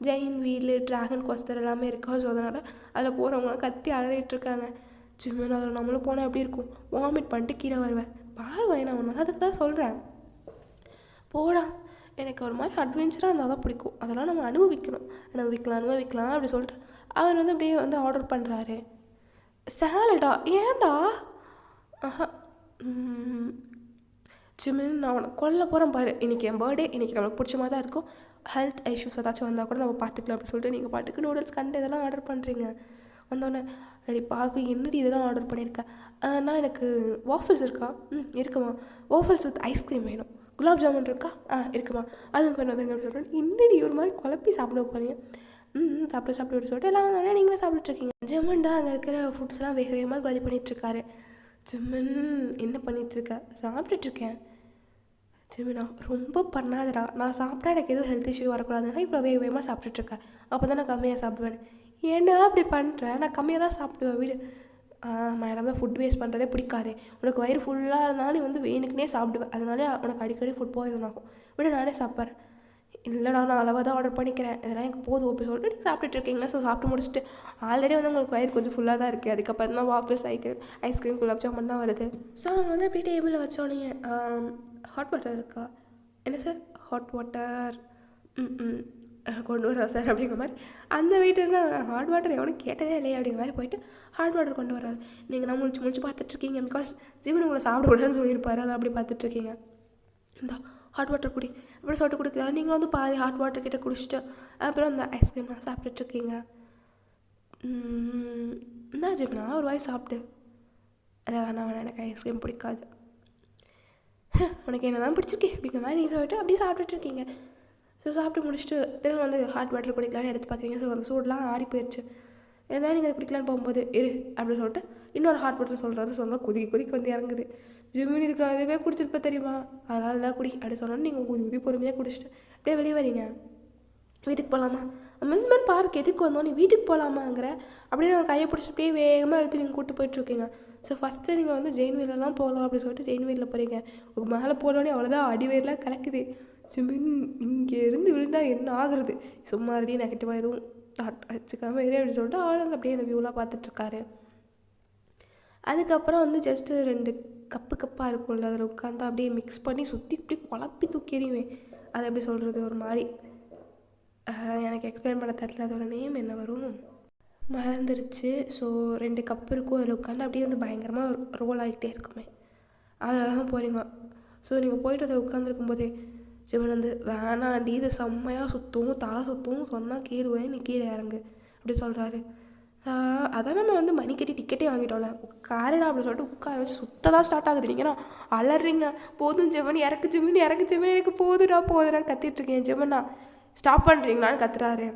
ஜெயின் வீல், ட்ராகன் கோஸ்டர் எல்லாமே இருக்கா. ஸோ அதனால் அதில் போகிறவங்களாம் கத்தி அலறிட்டுருக்காங்க. ஜிம்மின் அதில் நம்மளும் போனால் எப்படி இருக்கும்? வாமிட் பண்ணிட்டு கீழே வருவேன். பாருவேன் நான் ஒன்று அதுக்கு தான் சொல்கிறேன். போடா, எனக்கு ஒரு மாதிரி அட்வென்ச்சராக இருந்தால் தான் பிடிக்கும். அதெல்லாம் நம்ம அனுபவிக்கலாம் அப்படி சொல்லிட்டு அவர் வந்து அப்படியே வந்து ஆர்டர் பண்ணுறாரு. சேலடா? ஏன்டா? ஜிம்மின் நான் உனக்கு கொல்ல போகிறேன் பாரு. இன்றைக்கி என் பர்த்டே, இன்றைக்கி நம்மளுக்கு பிடிச்ச மாதிரி தான் இருக்கும். ஹெல்த் இஷ்யூஸ் ஏதாச்சும் வந்தால் கூட நம்ம பார்த்துக்கலாம் அப்படின்னு சொல்லிட்டு நீங்கள் பாட்டுக்கு நூடுல்ஸ் கண்டு இதெல்லாம் ஆர்டர் பண்ணுறீங்க. வந்தோடனே அடி பாவி என்னடி இதெல்லாம் ஆர்டர் பண்ணியிருக்கேன். நான் எனக்கு வாஃபிள்ஸ் இருக்கா? இருக்குமா. வாஃபிள்ஸ் வித் ஐஸ்கிரீம் வேணும். குலாப் ஜாமுன் இருக்கா? இருக்குமா. அதுவும் கொண்டு வந்துருங்க அப்படின்னு சொல்லிட்டு இன்னடி ஒரு மாதிரி குழப்பி சாப்பிட போகிறீங்க. சாப்பிட்டு அப்படி சொல்லிட்டு எல்லாம் நீங்களே சாப்பிட்டுருக்கீங்க. ஜிம்மன் தான் அங்கே இருக்கிற ஃபுட்ஸ்லாம் வேக வேகமாக காலி பண்ணிகிட்ருக்காரு. ஜிம்மன் என்ன பண்ணிகிட்ருக்க? சாப்பிட்டுட்ருக்கேன். ஜிம்மினா ரொம்ப பண்ணாதடா, நான் சாப்பிட்டா எனக்கு எதுவும் ஹெல்த் இஷ்யூ வரக்கூடாதுன்னா இப்போ வேகமாக சாப்பிட்டுட்ருக்கேன். அப்போ தான் நான் கம்மியாக சாப்பிடுவேன். ஏன்னா அப்படி பண்ணுறேன்? நான் கம்மியாக தான் சாப்பிடுவேன் வீடு. மேடம் தான் ஃபுட் வேஸ்ட் பண்ணுறதே பிடிக்காது. உனக்கு வயிறு ஃபுல்லாக இருந்தாலும் நீ வந்து வேணுக்குனே சாப்பிடுவேன், அதனாலே உனக்கு அடிக்கடி ஃபுட் பாய்சன் ஆகும். விட நானே சாப்பிட்றேன். இல்லைடா நான் அளவாக தான் ஆர்டர் பண்ணிக்கிறேன், இதெல்லாம் எனக்கு போதும் அப்படி சொல்லிட்டு நீங்கள் சாப்பிட்டுட்ருக்கீங்க. ஸோ சாப்பிட்டு முடிச்சுட்டு ஆல்ரெடி வந்து உங்களுக்கு வயிறு கொஞ்சம் ஃபுல்லாக தான் இருக்குது. அதுக்கப்புறம் தான் வாஃபிள்ஸ் ஐஸ்கிரீம் குலாப் ஜாமுன் தான் வருது. ஸோ அவங்க வந்து அப்படியே டேபிளில் வச்சோன்னே ஹாட் வாட்டர் இருக்கா? என்ன சார் ஹாட் வாட்டர்? கொண்டு வரா சார் அப்படிங்கிற மாதிரி. அந்த வெயிட்டர்னா ஹாட் வாட்டர் எவனும் கேட்டதே இல்லையே அப்படிங்கிற மாதிரி போயிட்டு ஹாட் வாட்டர் கொண்டு வராரு. நீங்கள் நான் முடிச்சு பார்த்துட்ருக்கீங்க. பிகாஸ் ஜீவன் உங்களை சாப்பிடக்கூடாதுன்னு சொல்லியிருப்பாரு, அதை அப்படி பார்த்துட்ருக்கீங்க. இந்த ஹாட் வாட்டர் குடி அப்படி சொல்லிட்டு கொடுக்குறாரு. நீங்கள் வந்து பாதி ஹாட் வாட்டர் கிட்ட குடிச்சிட்டு அப்புறம் அந்த ஐஸ்கிரீம்லாம் சாப்பிட்டுட்ருக்கீங்க. என்ன ஜிம்னா ஒரு வாய் சாப்பிட்டு. இல்லை வேணாம் எனக்கு ஐஸ்கிரீம் பிடிக்காது. உனக்கு என்ன தான் பிடிச்சிருக்கே அப்படிங்கிற மாதிரி நீங்கள் சொல்லிட்டு அப்படியே சாப்பிட்டுட்ருக்கீங்க. ஸோ சாப்பிட்டு முடிச்சுட்டு திரும்ப வந்து ஹாட் வாட்டர் குடிக்கலான்னு எடுத்து பார்க்குறீங்க. ஸோ அந்த சூடெலாம் ஆறி போயிடுச்சு. எதாவது நீங்கள் குடிக்கலான்னு போகும்போது அப்படின்னு சொல்லிட்டு இன்னொரு ஹாட் வாட்டர் சொல்கிறது சொன்னால் கொதிக்க வந்து இறங்குது. ஜிம்மின் இதுக்கு நான் இதுவே குடிச்சிருப்பேன் தெரியுமா, அதனால் இல்லை குடி அப்படி சொன்னோன்னு நீங்கள் ஊதி பொறுமையாக குடிச்சிட்டு அப்படியே வெளியே வரீங்க. வீட்டுக்கு போகலாமா? அம்யூஸ்மெண்ட் பார்க் எதுக்கு வந்தோம், நீ வீட்டுக்கு போகலாமாங்கிற அப்படின்னு அவங்க கையை பிடிச்சி அப்படியே வேகமாக எடுத்து நீங்கள் கூப்பிட்டு போயிட்டுருக்கீங்க. ஸோ ஃபஸ்ட்டு நீங்கள் வந்து ஜெயின் வீலெலாம் போகலாம் அப்படின்னு சொல்லிட்டு ஜெயின் வீலில் போகிறீங்க. உங்கள் மேலே போனோடனே அவ்வளோதான் அடிவேர்லாம் கலக்குது. ஜிம்மின் இங்கே இருந்து விழுந்தால் என்ன ஆகுறது, சும்மா ரெடி நெகட்டிவாக எதுவும் தாட் வச்சுக்காமல் அப்படின்னு சொல்லிட்டு அவர் வந்து அப்படியே அந்த வியூலாம் பார்த்துட்ருக்காரு. அதுக்கப்புறம் வந்து ஜஸ்ட்டு 2 கப்பாக இருக்கும்ல, அதில் உட்காந்து அப்படியே மிக்ஸ் பண்ணி சுற்றி இப்படி குழப்பி தூக்கிடுவேன். அதை எப்படி சொல்கிறது, ஒரு மாதிரி எனக்கு எக்ஸ்பிளைன் பண்ண தெரியல. அதோட நேம் என்ன வரும் மறந்துருச்சு. ஸோ 2 கப் இருக்கும், அதில் உட்காந்து அப்படியே வந்து பயங்கரமாக ரோல் ஆகிட்டே இருக்குமே, அதில் தான் போகிறீங்க. ஸோ நீங்கள் போய்ட்டு அதில் உட்காந்துருக்கும்போதே ஜிவன் வந்து வேணாண்டி இது செம்மையாக சுற்றும் தலை சுற்றும் சொன்னால் கீழுவேன், நீ கீழே இறங்கு அப்படி சொல்கிறாரு. அதான் நம்ம வந்து மணி கட்டி டிக்கெட்டே வாங்கிட்டோம்ல, உட்காரடா அப்படின்னு சொல்லிட்டு உட்கார வச்சு சுத்த தான் ஸ்டார்ட் ஆகுது. நீங்கன்னா அலறீங்க, போதும் ஜிவன் இறக்கு ஜிவன் எனக்கு போதுடான்னு கத்திட்டுருக்கேன். ஜிவனா ஸ்டாப் பண்ணுறீங்களான்னு கத்துறாரு.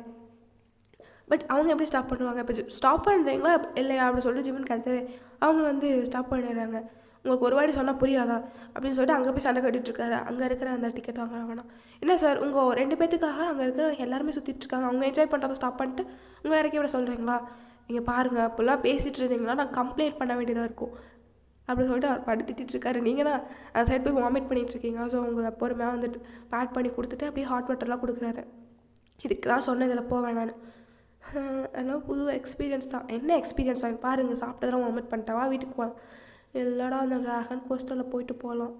பட் அவங்க எப்படி ஸ்டாப் பண்ணுவாங்க? இப்போ ஸ்டாப் பண்ணுறீங்களா இல்லையா அப்படின்னு சொல்லிட்டு ஜிவன் கத்தவே அவங்க வந்து ஸ்டாப் பண்ணிடுறாங்க. உங்களுக்கு ஒரு வாட்டி சொன்னால் புரியாதா அப்படின்னு சொல்லிட்டு அங்கே போய் சண்டை கட்டிகிட்ருக்காரு. அங்கே இருக்கிற அந்த டிக்கெட் வாங்கினா என்ன சார் உங்கள் 2 பேத்துக்காக அங்கே இருக்கிற எல்லாருமே சுற்றிட்டுருக்காங்க, அவங்க என்ஜாய் பண்ணுறதை ஸ்டாப் பண்ணிட்டு உங்களை இறக்கி விட சொல்கிறீங்களா? நீங்கள் பாருங்கள் அப்போல்லாம் பேசிகிட்டு இருந்தீங்கன்னா நான் கம்ப்ளைண்ட் பண்ண வேண்டியதாக இருக்கும் அப்படின்னு சொல்லிட்டு அவர் படுத்திட்டுருக்காரு. நீங்கள் தான் அந்த சைடு போய் வாமிட் பண்ணிகிட்ருக்கீங்க. ஸோ உங்களை பொறுமையாக வந்துட்டு பேட் பண்ணி கொடுத்துட்டு அப்படியே ஹாட் வாட்டர்லாம் கொடுக்குறாரு. இதுக்கு தான் சொன்னேன் இதில் போவேன் நான். அதெல்லாம் புது எக்ஸ்பீரியன்ஸ் தான். என்ன எக்ஸ்பீரியன்ஸ் வாங்கி பாருங்கள், சாப்பிட்டதெல்லாம் வாமிட் பண்ணிட்டவா வீட்டுக்கு போகலாம். இல்லைடா அந்த ட்ராகன் கோஸ்டரில் போயிட்டு போகலாம்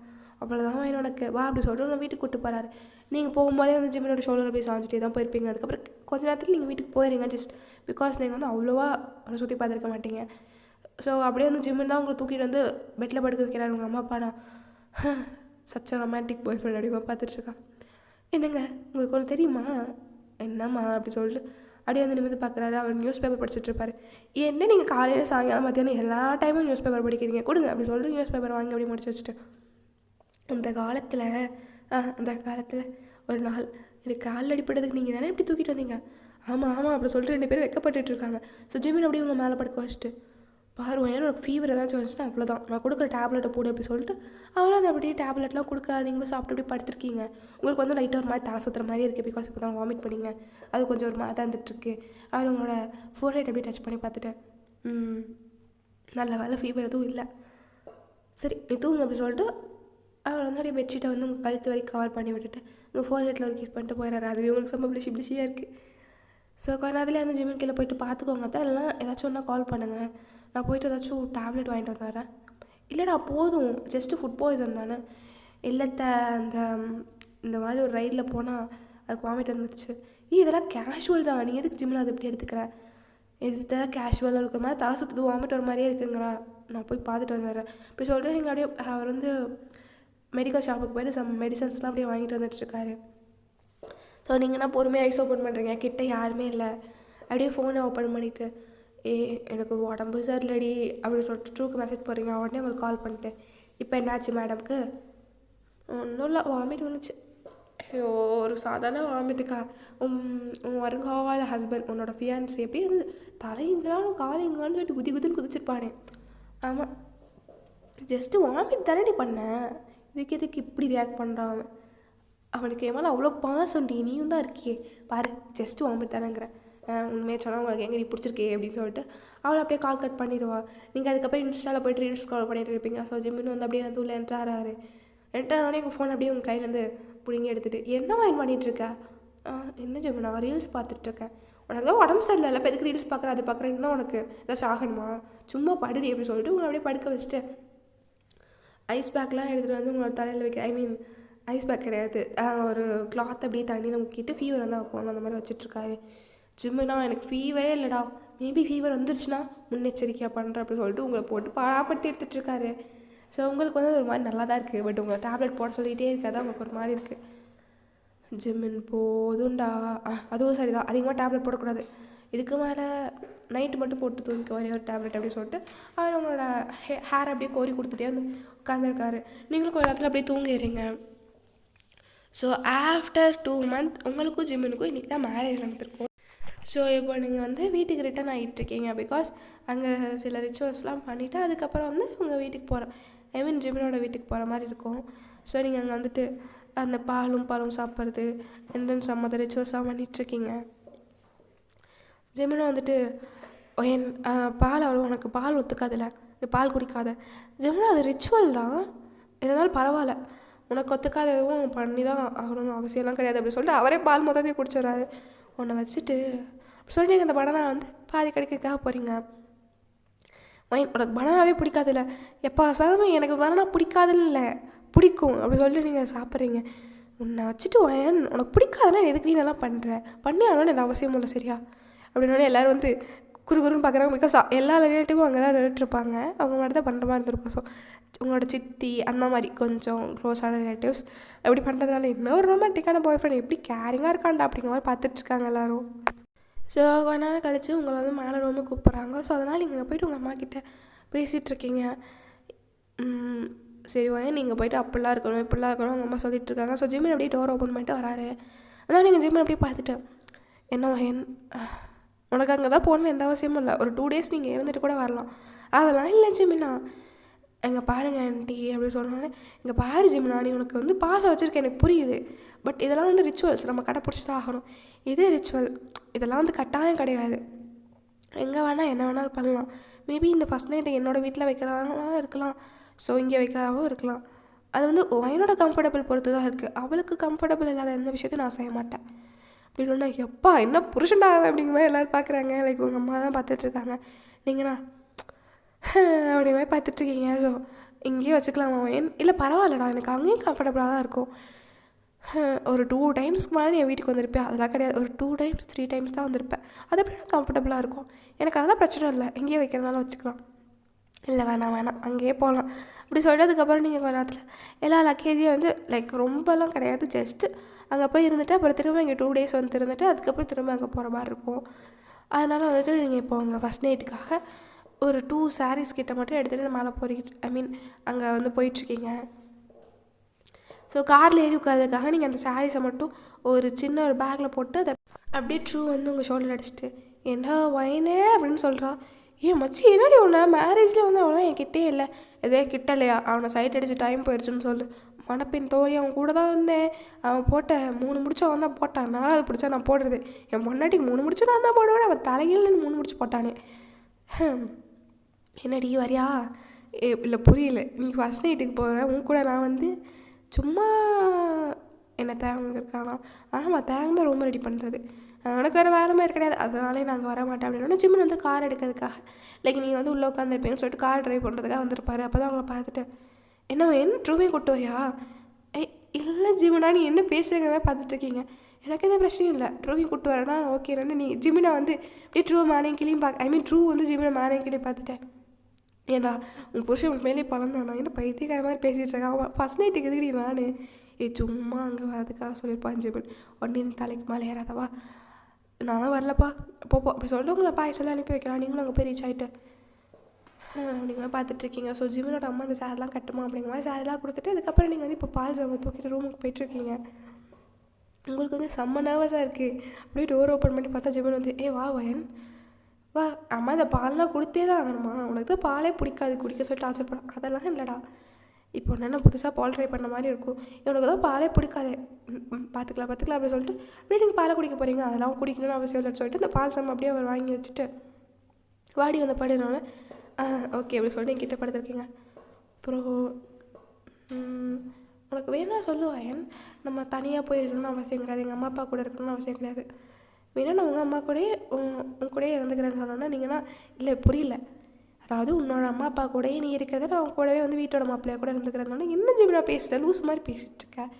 அவ்வளோதான் எனக்கு வா அப்படி சொல்லிட்டு நான் வீட்டுக்கு கூப்பிட்டு போகிறாரு. நீங்கள் போகும்போதே வந்து ஜிம்மினோட ஷோல்டரில் போய் சாஞ்சிட்டே தான் போயிருப்பீங்க. அதுக்கப்புறம் கொஞ்ச நேரத்தில் நீங்கள் வீட்டுக்கு போயிடுங்க, ஜஸ்ட் பிகாஸ் நீங்கள் வந்து அவ்வளோவா சுற்றி பார்த்துருக்க மாட்டீங்க. ஸோ அப்படியே வந்து ஜிம்மின் தான் உங்களை தூக்கிட்டு வந்து பெட்டில் படுக்க வைக்கிறாரு உங்கள் அம்மா அப்பா. நான் சச்ச ரொமான்டிக் பாய் ஃப்ரெண்ட் அப்படிமா பார்த்துட்ருக்கான். என்னங்க உங்களுக்கு ஒன்று தெரியுமா? என்னம்மா அப்படி சொல்லிட்டு அப்படியே வந்து நிமிர்ந்து பார்க்குறாரு. அவர் நியூஸ் பேப்பர் படிச்சுட்டு இருப்பாரு. என்ன நீங்கள் காலையில் சாயங்காலம் மத்தியானம் எல்லா டைமும் நியூஸ் பேப்பர் படிக்கிறீங்க, கொடுங்க அப்படி சொல்லிட்டு நியூஸ் பேப்பர் வாங்கி அப்படியே முடிச்சு வச்சுட்டு, அந்த காலத்தில் ஒரு நாள் எனக்கு கால் அடிப்பட்டதுக்கு நீங்கள் தானே இப்படி தூக்கிட்டு வந்தீங்க. ஆமாம் ஆமாம் அப்படி சொல்லிட்டு 2 பேரும் வெக்கப்பட்டுட்டு இருக்காங்க. ஸோ ஜிமின் அப்படியே உங்கள் மேலே படுக்க வச்சுட்டு, பாருவேன் எனக்கு ஃபீவர் ஏதாச்சும் வந்துச்சுன்னா அவ்வளோதான், நான் கொடுக்குற டேப்லெட்டை போடு அப்படி சொல்லிட்டு அவரும் அந்த அப்படியே டேப்லெட்லாம் கொடுக்க நீங்களும் சாப்பிட்டு அப்படியே படுத்துருக்கீங்க. உங்களுக்கு வந்து லைட்டாக ஒரு மாதிரி தலை சுற்றுற மாதிரி இருக்குது, பிகாஸ் இப்போ தான் வாமிட் பண்ணிங்க, அது கொஞ்சம் ஒரு மாதிரி தான் இருந்துட்டுருக்கு. அவர் உங்களோட ஃபோர்ஹெட் அப்படியே டச் பண்ணி பார்த்துட்டு, நல்ல வேலை ஃபீவர் எதுவும் இல்லை, சரி நீ தூங்கு அப்படி சொல்லிட்டு அவர் வந்து அப்படியே பெட்ஷீட்டை வந்து உங்கள் கழுத்து வரைக்கும் கவர் பண்ணி விட்டுட்டு உங்கள் ஃபோர்ஹெட்டில் ஒரு கிட் பண்ணிட்டு போயிடுறாரு. அதுவே உங்களுக்கு செம்ம பிளிஷியாக இருக்குது. ஸோ கொஞ்ச நேரத்துலேயே வந்து ஜிமின் கீழே போயிட்டு பார்த்துக்கோங்க தான், இல்லைனா ஏதாச்சும் ஒன்றா கால் பண்ணுங்கள், நான் போயிட்டு ஏதாச்சும் டேப்லெட் வாங்கிட்டு வந்துடுறேன். இல்லைடா போதும், ஜஸ்ட்டு ஃபுட் பாய்சன் தானே. இல்லைத்த இந்த மாதிரி ஒரு ரைடில் போனால் அதுக்கு வாமிட் வந்துடுச்சு. இதெல்லாம் கேஷுவல் தான், நீ எதுக்கு ஜிம்மில் அதை எப்படி எடுத்துக்கிறேன்? எது கேஷுவல் இருக்கிற மாதிரி தலை சுற்றுது வாமிட் ஒரு மாதிரியே இருக்குங்கிறா, நான் போய் பார்த்துட்டு வந்துடுறேன் இப்படி சொல்லிட்டு நீங்கள் அப்படியே அவர் வந்து மெடிக்கல் ஷாப்புக்கு போய்ட்டு சம் மெடிசன்ஸ்லாம் அப்படியே வாங்கிட்டு வந்துட்டுருக்காரு. ஸோ நீங்கள்னா பொறுமையாக ஐஸ் ஓப்பன் பண்ணுறீங்க, கிட்டே யாருமே இல்லை. அப்படியே ஃபோனை ஓப்பன் பண்ணிவிட்டு எனக்கு உடம்பு சரியில்லடி அப்படி சொல்லிட்டு ட்ரூக்கு மெசேஜ் போடுறீங்க. உடனே உங்களுக்கு கால் பண்ணிட்டு, இப்போ என்னாச்சு மேடம்க்கு? ஒன்றும் இல்லை, வாமிட் வந்துச்சு. ஐயோ ஒரு சாதாரண வாமிட்டுக்கா? உன் வருங்கால ஹஸ்பண்ட் உன்னோட ஃபியான்சி எப்படி இருந்து தலைங்களாலும் காலைங்களான்னு சொல்லிட்டு குதின்னு குதிச்சிருப்பானே. ஆமாம், ஜஸ்ட்டு வாமிட் தானே பண்ணேன், இதுக்கு இப்படி ரியாக்ட் பண்ணுறான் அவன். அவனுக்கு என் மேலே அவ்வளோ பாசம், நீயும் தான் இருக்கியே பாரு, ஜஸ்ட்டு வாமிட் தானேங்கிறேன், உண்மையாக சொன்னால் உங்களுக்கு எங்கே பிடிச்சிருக்கே அப்படின்னு சொல்லிட்டு அவளை அப்படியே கால் கட் பண்ணிடுவா. நீங்கள் அதுக்கப்புறம் இன்ஸ்டாவில் போய்ட்டு ரீல்ஸ் கால் பண்ணிட்டு இருப்பீங்க. ஸோ ஜிம்மின் வந்து அப்படியே வந்து உள்ள என்ட்ராரு. என்ட்ரானே உங்கள் ஃபோன் அப்படியே உங்கள் கையிலேருந்து பிடிங்கி எடுத்துகிட்டு, என்ன மைண்ட் பண்ணிகிட்ருக்க? என்ன ஜிம்மின், நான் ரீல்ஸ் பார்த்துட்ருக்கேன். உனக்கு தான் உடம்பு சரியில்லை, இப்போ எதுக்கு ரீல்ஸ் பார்க்குற, அது பார்க்குறேன், இன்னும் உனக்கு ஏதாச்சும் ஆகணுமா? சும்மா படுடி அப்படின்னு சொல்லிட்டு உங்களை அப்படியே படுக்க வச்சுட்டு ஐஸ் பேக்லாம் எடுத்துகிட்டு வந்து உங்களோட தலையில் வைக்க, ஐஸ் பேக் கிடையாது, ஒரு கிளாத் அப்படியே தண்ணியில் முக்கிட்டு ஃபீவர் வந்து அப்போ அந்த மாதிரி வச்சிட்ருக்காரு. ஜிம்முனா எனக்கு ஃபீவரே இல்லைடா, மேபி ஃபீவர் வந்துருச்சுன்னா முன்னெச்சரிக்கையாக பண்ணுறேன் அப்படின்னு சொல்லிட்டு உங்களை போட்டு பாடாப்படுத்தி எடுத்துகிட்ருக்காரு. ஸோ உங்களுக்கு வந்து ஒரு மாதிரி நல்லா தான் இருக்குது, பட் உங்கள் டேப்லெட் போட சொல்லிகிட்டே இருக்காது, உங்களுக்கு ஒரு மாதிரி இருக்குது. ஜிம்மின் போதும்டா, அதுவும் சரிதான், அதிகமாக டேப்லெட் போடக்கூடாது, இதுக்கு மேலே நைட்டு மட்டும் போட்டு தூங்கிக்க ஒரே ஒரு டேப்லெட் அப்படின்னு சொல்லிட்டு அவர் உங்களோட ஹேர் அப்படியே கோரி கொடுத்துட்டே வந்து உட்காந்துருக்காரு. நீங்களும் கொஞ்ச நேரத்தில் அப்படியே தூங்கிடுறீங்க. ஸோ ஆஃப்டர் 2 months உங்களுக்கும் ஜிம்மினுக்கும் இன்றைக்கி தான் மேரேஜ் நடந்திருக்கும். ஸோ இப்போ நீங்கள் வந்து வீட்டுக்கு ரிட்டன் ஆகிட்டுருக்கீங்க, பிகாஸ் அங்கே சில ரிச்சுவல்ஸ்லாம் பண்ணிவிட்டு அதுக்கப்புறம் வந்து உங்கள் வீட்டுக்கு போகிற ஜிம்மினோட வீட்டுக்கு போகிற மாதிரி இருக்கும். ஸோ நீங்கள் அங்கே வந்துட்டு அந்த பாலும் சாப்பிட்றது அண்ட் சம் அதர் ரிச்சுவல்ஸ்லாம் பண்ணிகிட்ருக்கீங்க. ஜிம்மினை வந்துட்டு பால் அவ்வளோ உனக்கு பால் ஒத்துக்காதில்ல, நீ பால் குடிக்காத. ஜிம்மினா அது ரிச்சுவல் தான், இருந்தாலும் பரவாயில்ல, உனக்கு ஒத்துக்காத எதுவும் பண்ணி தான் ஆகணும்னு அவசியம்லாம் கிடையாது அப்படி சொல்லிட்டு அவரே பால் மொத்தத்தையும் குடிச்சிடுறாரு. உன்னை வச்சுட்டு அப்படி சொல்லிட்டு நீங்கள் அந்த பனானா வந்து பாதி கடிக்கிறதுக்காக போகிறீங்க. உனக்கு பனானாவே பிடிக்காதில்ல, எப்போ சாமி எனக்கு பனானா பிடிக்காதுன்னு இல்லை, பிடிக்கும் அப்படி சொல்லிட்டு நீங்கள் சாப்பிட்றீங்க. உன்னை வச்சுட்டு உனக்கு பிடிக்காதுன்னா எதுக்கு நீ நல்லா பண்ணி ஆனாலும் எந்த அவசியமும் இல்லை சரியா அப்படின்னோடனே எல்லோரும் வந்து குறுன்னு பார்க்குறாங்க. பிகாஸ் எல்லா ரிலேட்டிவும் அங்கே தான் நின்றுட்டுருப்பாங்க, அவங்க மாதிரி தான் பண்ணுற மாதிரி இருந்திருக்கும். ஸோ உங்களோட சித்தி அந்த மாதிரி கொஞ்சம் க்ளோஸான ரிலேட்டிவ்ஸ் எப்படி பண்ணுறதுனால இன்னும் ஒரு ரொமான்டிக்கான பாய் ஃப்ரெண்ட் எப்படி கேரிங்காக இருக்காண்டா அப்படிங்கிற மாதிரி பார்த்துட்ருக்காங்க எல்லோரும். ஸோ கொஞ்ச நேரம் கழித்து உங்களை வந்து மேலே ரூமுக்கு கூப்பிட்றாங்க. ஸோ அதனால் நீங்கள் போய்ட்டு உங்கள் அம்மா கிட்டே பேசிகிட்ருக்கீங்க. சரி நீங்கள் போய்ட்டு அப்படிலாம் இருக்கணும் இப்படிலாம் இருக்கணும் உங்கள் அம்மா சொல்லிகிட்ருக்காங்க. ஸோ ஜிம்மின் அப்படியே டோர் ஓப்பன் பண்ணிட்டு வராரு. அதனால் நீங்கள் ஜிம்மின் அப்படியே பார்த்துட்டு, என்ன உனக்கு அங்கே தான் போகணுன்னு எந்த அவசியமும் இல்லை, ஒரு 2 days நீங்கள் இருந்துட்டு கூட வரலாம். அதெல்லாம் இல்லை ஜிம்மினா, எங்கே பாருங்க ஆண்டி அப்படின்னு சொன்னோன்னே, இங்கே பாரு ஜிம்மினா நீ உனக்கு வந்து பாசம் வச்சுருக்கேன் எனக்கு புரியுது, பட் இதெல்லாம் வந்து ரிச்சுவல்ஸ், நம்ம கடைப்பிடிச்சி தான் ஆகணும், இதே ரிச்சுவல், இதெல்லாம் வந்து கட்டாயம் கிடையாது, எங்கே வேணால் என்ன வேணாலும் பண்ணலாம். மேபி இந்த ஃபஸ்ட் நைட்டை என்னோடய வீட்டில் வைக்கிறதாகவும் இருக்கலாம், ஸோ இங்கே வைக்கிறதாகவும் இருக்கலாம். அது வந்து என்னோட கம்ஃபர்டபுள் பொறுத்து தான் இருக்குது, அவளுக்கு கம்ஃபர்டபுள் இல்லாத எந்த விஷயத்தையும் நான் செய்ய மாட்டேன் அப்படின்னு. எப்பா என்ன புருஷன்டா அப்படிங்கிற மாதிரி எல்லோரும் பார்க்குறாங்க. லைக் உங்கள் அம்மா தான் பார்த்துட்ருக்காங்க, நீங்கண்ணா அப்படிங்கிற மாதிரி பார்த்துட்ருக்கீங்க. ஸோ இங்கேயே வச்சுக்கலாமா இல்லை பரவாயில்லடா எனக்கு அங்கேயும் கம்ஃபர்டபுளாக தான் இருக்கும். ஒரு 2 times மேலே என் வீட்டுக்கு வந்திருப்பேன், அதெல்லாம் கிடையாது, ஒரு 2 times 3 times தான் வந்திருப்பேன், அது எப்படி எனக்கு கம்ஃபர்டபுளாக இருக்கும், எனக்கு அதெல்லாம் பிரச்சனை இல்லை, எங்கேயே வைக்கிறதுனால வச்சுக்கலாம். இல்லை வேணாம் அங்கேயே போகலாம் அப்படி சொல்லிட்டு அதுக்கப்புறம் நீங்கள் கொஞ்ச நேரத்தில் எல்லா லக்கேஜையும் வந்து லைக் ரொம்பலாம் கிடையாது, ஜஸ்ட்டு அங்கே போய் இருந்துட்டு அப்புறம் திரும்ப இங்கே 2 days வந்து இருந்துட்டு அதுக்கப்புறம் திரும்ப அங்கே போகிற மாதிரி இருக்கும். அதனால் வந்துட்டு நீங்கள் இப்போ அங்கே ஃபஸ்ட் நைட்டுக்காக ஒரு 2 sarees கிட்ட மட்டும் எடுத்துகிட்டு மேலே போகிறீங்க. ஐ மீன் அங்கே வந்து போயிட்டுருக்கீங்க. ஸோ காரில் ஏறி உட்காரதுக்காக நீங்கள் அந்த சாரீஸை மட்டும் ஒரு சின்ன ஒரு பேக்கில் போட்டு அதை அப்படியே ட்ரூ வந்து உங்கள் ஷோல்டர் அடிச்சுட்டு என்ன வயனே அப்படின்னு சொல்கிறா. ஏன் மச்சி என்னடி ஒன்று மேரேஜில் வந்து அவ்வளோ என் கிட்டே இல்லை, எதே கிட்ட இல்லையா, அவனை சைட் அடிச்சு டைம் போயிடுச்சுன்னு சொல்லு. மணப்பெண் தோழி அவன் கூட தான் வந்தேன், அவன் போட்ட 3 முடிச்சு அவன் தான் போட்டான், 4வது பிடிச்சா நான் போடுறது, என் பொண்டாட்டிக்கு 3 முடிச்சு நான் தான் போடுவேன், அவன் தலையில் 3 முடிச்சு போட்டானே. என்னடி வரியா? இல்லை புரியல, நீ ஃபஸ்ட் நைட்டுக்கு போகிறேன் உன் கூட நான் வந்து சும்மா என்ன தேங்க இருக்கானா? ஆமாம் தேங்க தான் ரொம்ப ரெடி பண்ணுறது, எனக்கு வேறு வேலை மாதிரி கிடையாது, அதனாலே நாங்கள் வர மாட்டேன் அப்படின்னா ஜிம்மன் வந்து கார் எடுக்கிறதுக்காக லைக் நீங்கள் வந்து உள்ளே உட்காந்துருப்பீங்கன்னு சொல்லிட்டு கார் ட்ரைவ் பண்ணுறதுக்காக வந்திருப்பாரு. அப்போ தான் அவங்கள பார்த்துட்டு என்ன ட்ரூவையும் கூட்டு வரியா? இல்லை ஜிம்னா நீ என்ன பேசுகிறீங்கவே பார்த்துட்ருக்கீங்க, எனக்கு எந்த பிரச்சனையும் இல்லை, ட்ரூவையும் கூட்டு வரேன்னா ஓகே. நீ ஜிமினை வந்து அப்படியே ட்ரூவை மேனையும் கிளியும் ஐ மீன் ட்ரூ வந்து ஜிமினை மேனையும் கிளியும் பார்த்துட்டேன். ஏன்டா உன் புருஷன் மேலே பழந்தானா, என்ன பைத்தியக்கார மாதிரி பேசிகிட்டு இருக்கான், அவன் ஃபஸ்ட் நைட்டுக்கு எதுக்கடி நான் சும்மா அங்கே வரதுக்காக சொல்லியிருப்பான் ஜிமின், ஒன்று தலைக்கு மேலே ஏறாதவா, நானும் வரலப்பா போப்போ அப்படி சொல்லிட்டு உங்களை பாய் சொல்லி அனுப்பி வைக்கிறான். நீங்களும் அங்கே போய் ரீச் ஆகிட்டு அப்படிங்கலாம் பார்த்துட்ருக்கீங்க. ஸோ ஜிமினோட அம்மா அந்த சேரெலாம் கட்டுமா அப்படிங்கிற மாதிரி சேரெலாம் கொடுத்துட்டு அதுக்கப்புறம் நீங்கள் வந்து இப்போ பால் ஜாமை தூக்கிட்டு ரூமுக்கு போயிட்டுருக்கீங்க. உங்களுக்கு வந்து செம்ம நர்வஸாக இருக்குது. அப்படியே டோர் ஓப்பன் பண்ணி பார்த்தா ஜிமின் வந்து வா வயன் வா, அம்மா இந்த பால்லாம் கொடுத்தே தான் ஆகணுமா, உனக்கு தான் பாலே பிடிக்காது குடிக்க சொல்லிட்டு ஆசைப்படும், அதெல்லாம் இல்லைடா, இப்போ என்ன புதுசாக பால் ட்ரை பண்ண மாதிரி இருக்கும், இவனுக்கு தான் பாலே பிடிக்காது, பார்த்துக்கலாம் அப்படின்னு சொல்லிட்டு அப்படியே நீங்கள் பாலை குடிக்க போகிறீங்க, அதெல்லாம் குடிக்கணும்னு அவசியம் இல்லைன்னு சொல்லிட்டு இந்த பால் சம் அப்படியே அவர் வாங்கி வச்சுட்டு வாடி வந்து படுனோடனே ஓகே அப்படி சொல்லிட்டு என்கிட்ட படுத்துருக்கீங்க. அப்புறம் உனக்கு வேணா சொல்லுவாயன், நம்ம தனியாக போய் இருக்கணும்னு அவசியம் கிடையாது, எங்கள் அம்மா அப்பா கூட இருக்கணும்னு அவசியம் கிடையாது, வேணா நான் உங்கள் அம்மா கூடயே உன் கூடயே இறந்துக்கிறேன்னு சொன்னோன்னா நீங்கன்னா இல்லை புரியல, அதாவது உன்னோட அம்மா அப்பா கூடயே நீ இருக்கிறத நான் அவங்க கூடவே வந்து வீட்டோட மாப்பிள்ளையா கூட இருந்துக்கிறேன்னு என்ன ஜிம் நான் பேசுகிறேன் லூஸ் மாதிரி பேசிகிட்டு இருக்கேன்.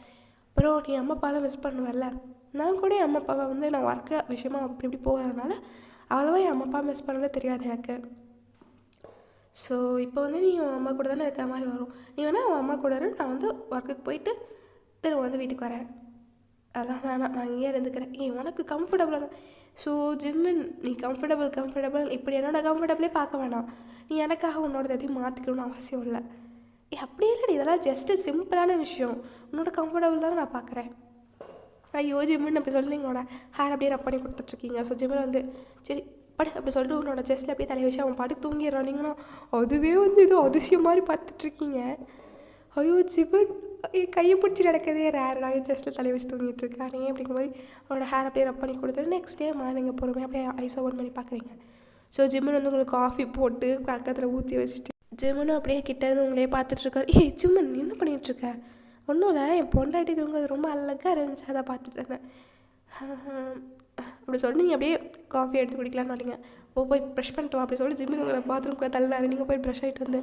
அப்புறம் நீ அம்மா அப்பாலாம் மிஸ் பண்ணுவல்ல, நான் கூட என் அம்மா அப்பாவை வந்து நான் ஒர்க்கிற விஷயமா அப்படி இப்படி போகிறதுனால அவ்வளோவா என் அம்மா அப்பா மிஸ் பண்ணவே தெரியாது எனக்கு. ஸோ இப்போ வந்து நீ உன் அம்மா கூட தானே இருக்கிற மாதிரி வரும், நீ வேணால் உன் அம்மா கூட நான் வந்து ஒர்க்குக்கு போயிட்டு திரும்ப வந்து வீட்டுக்கு வரேன், அதெல்லாம் வேணாம் நான் இங்கே இருந்துக்கிறேன், உனக்கு கம்ஃபர்டபுளான. ஸோ ஜிம்மின் நீ கம்ஃபர்டபுள் இப்படி என்னோட கம்ஃபர்டபுளே பார்க்க வேணாம், நீ எனக்காக உன்னோட எதையும் மாற்றிக்கணும்னு அவசியம் இல்லை, அப்படி இல்லைடி, இதெல்லாம் ஜஸ்ட்டு சிம்பிளான விஷயம், உன்னோட கம்ஃபர்டபுள் தானே நான் பார்க்குறேன். ஐயோ ஜிம்மின் அப்படி சொல்லி உங்களோட ஹேர் அப்படியே ரப் பண்ணி கொடுத்துட்ருக்கீங்க. ஸோ ஜிம்மின் வந்து சரி படு அப்படி சொல்லிட்டு உன்னோட செஸ்ட்டில் அப்படியே தலையை வச்சு அவன் பாட்டுக்கு தூங்கிடுறான். நீங்களும் அதுவே வந்து ஏதோ அதிசயம் மாதிரி பார்த்துட்ருக்கீங்க. ஐயோ ஜிம்மின் கையை பிடிச்சி நடக்கிறதே ரேரடா, செஸ்ட்டில் தலையை வச்சு தூங்கிட்டு இருக்கானே அப்படிங்கிற மாதிரி அவனோட ஹேர் அப்படியே ரப் பண்ணி கொடுத்துட்டு நெக்ஸ்ட் டே மார்னிங் பொறுமையாக அப்படியே ஐஸ் ஓப்பன் பண்ணி பார்க்குறீங்க. ஸோ ஜிம்மின் வந்து உங்களுக்கு காஃபி போட்டு பக்கத்தில் ஊற்றி வச்சுட்டு ஜிம்மினும் அப்படியே கிட்டேருந்து உங்களே பார்த்துட்ருக்காரு. ஜிம்மின் என்ன பண்ணிகிட்ருக்க? ஒன்றும் இல்லை, என் பொண்டாட்டி தூங்குறது ரொம்ப அழகாக இருந்துச்சு, அதை பார்த்துட்டு இருந்தேன் அப்படி சொல்லிட்டு நீங்கள் அப்படியே காஃபி எடுத்து குடிக்கலான்னு வரீங்க. போய் ப்ரெஷ் பண்ணிட்டு வா அப்படி சொல்லி ஜிம்மின் உங்களை பாத்ரூம்குள்ளே தள்ளாரு. நீங்கள் போய் ப்ரெஷ் ஆகிட்டு வந்து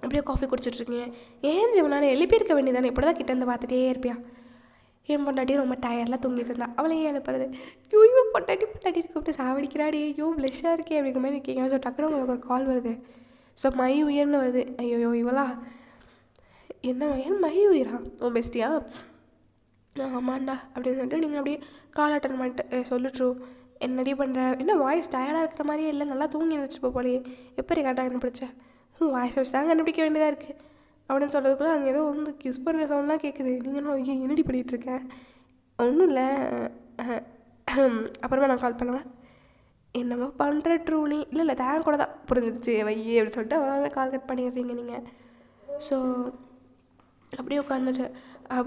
அப்படியே காஃபி குடிச்சிட்ருக்கீங்க. ஏன் ஜிம்மின் நான் எழுப்பியிருக்க வேண்டியதானே, இப்படி தான் கிட்டே இருந்து பார்த்துட்டே இருப்பியா? என் பொண்டாட்டி ரொம்ப டயர்லாம் தூங்கிட்டு இருந்தா, அவளையும் எழுப்புறது. ஐயோ பொண்டாட்டி கூப்பிட்டு சாவடிக்கிறாடி, ஐயோ ப்ளஷ்ஷாக இருக்கே அப்படிங்கிற மாதிரி இருக்கீங்க. ஸோ டக்குனு உங்களுக்கு ஒரு கால் வருது. ஸோ மை உயர்னு வருது. ஐயோ இவளா என்ன ஏன் மை உயிரா உன் பெஸ்ட்டியா? ஆமாண்டா அப்படின்னு சொல்லிட்டு நீங்கள் அப்படியே கால் அட்டன் பண்ணிட்டு சொல்லிட்ரு என்னடி பண்ணுற, என்ன வாய்ஸ் டயர்டாக இருக்கிற மாதிரியே இல்லை, நல்லா தூங்கி நினச்சிப்போ போலையே, எப்படி கரெக்டாக கண்டுபிடிச்சேன்? வாய்ஸ் வச்சு தான் கண்டுபிடிக்க வேண்டியதாக இருக்குது அப்படின்னு சொல்கிறதுக்குள்ள அங்கே ஏதோ வந்து கிஸ் பண்ணுற சவுண்ட்லாம் கேட்குது. நீங்கள் ஐயோ என்னடி பண்ணிகிட்ருக்கேன்? ஒன்றும் இல்லை அப்புறமா நான் கால் பண்ணுவேன். என்னமோ பண்ணுற ட்ரூ நீ இல்லை தேங்க கூட தான் புரிஞ்சிச்சு வையே அப்படின்னு சொல்லிட்டு அவரால் கால் கட் பண்ணிடுறீங்க நீங்கள். ஸோ அப்படியே உட்காந்துட்டு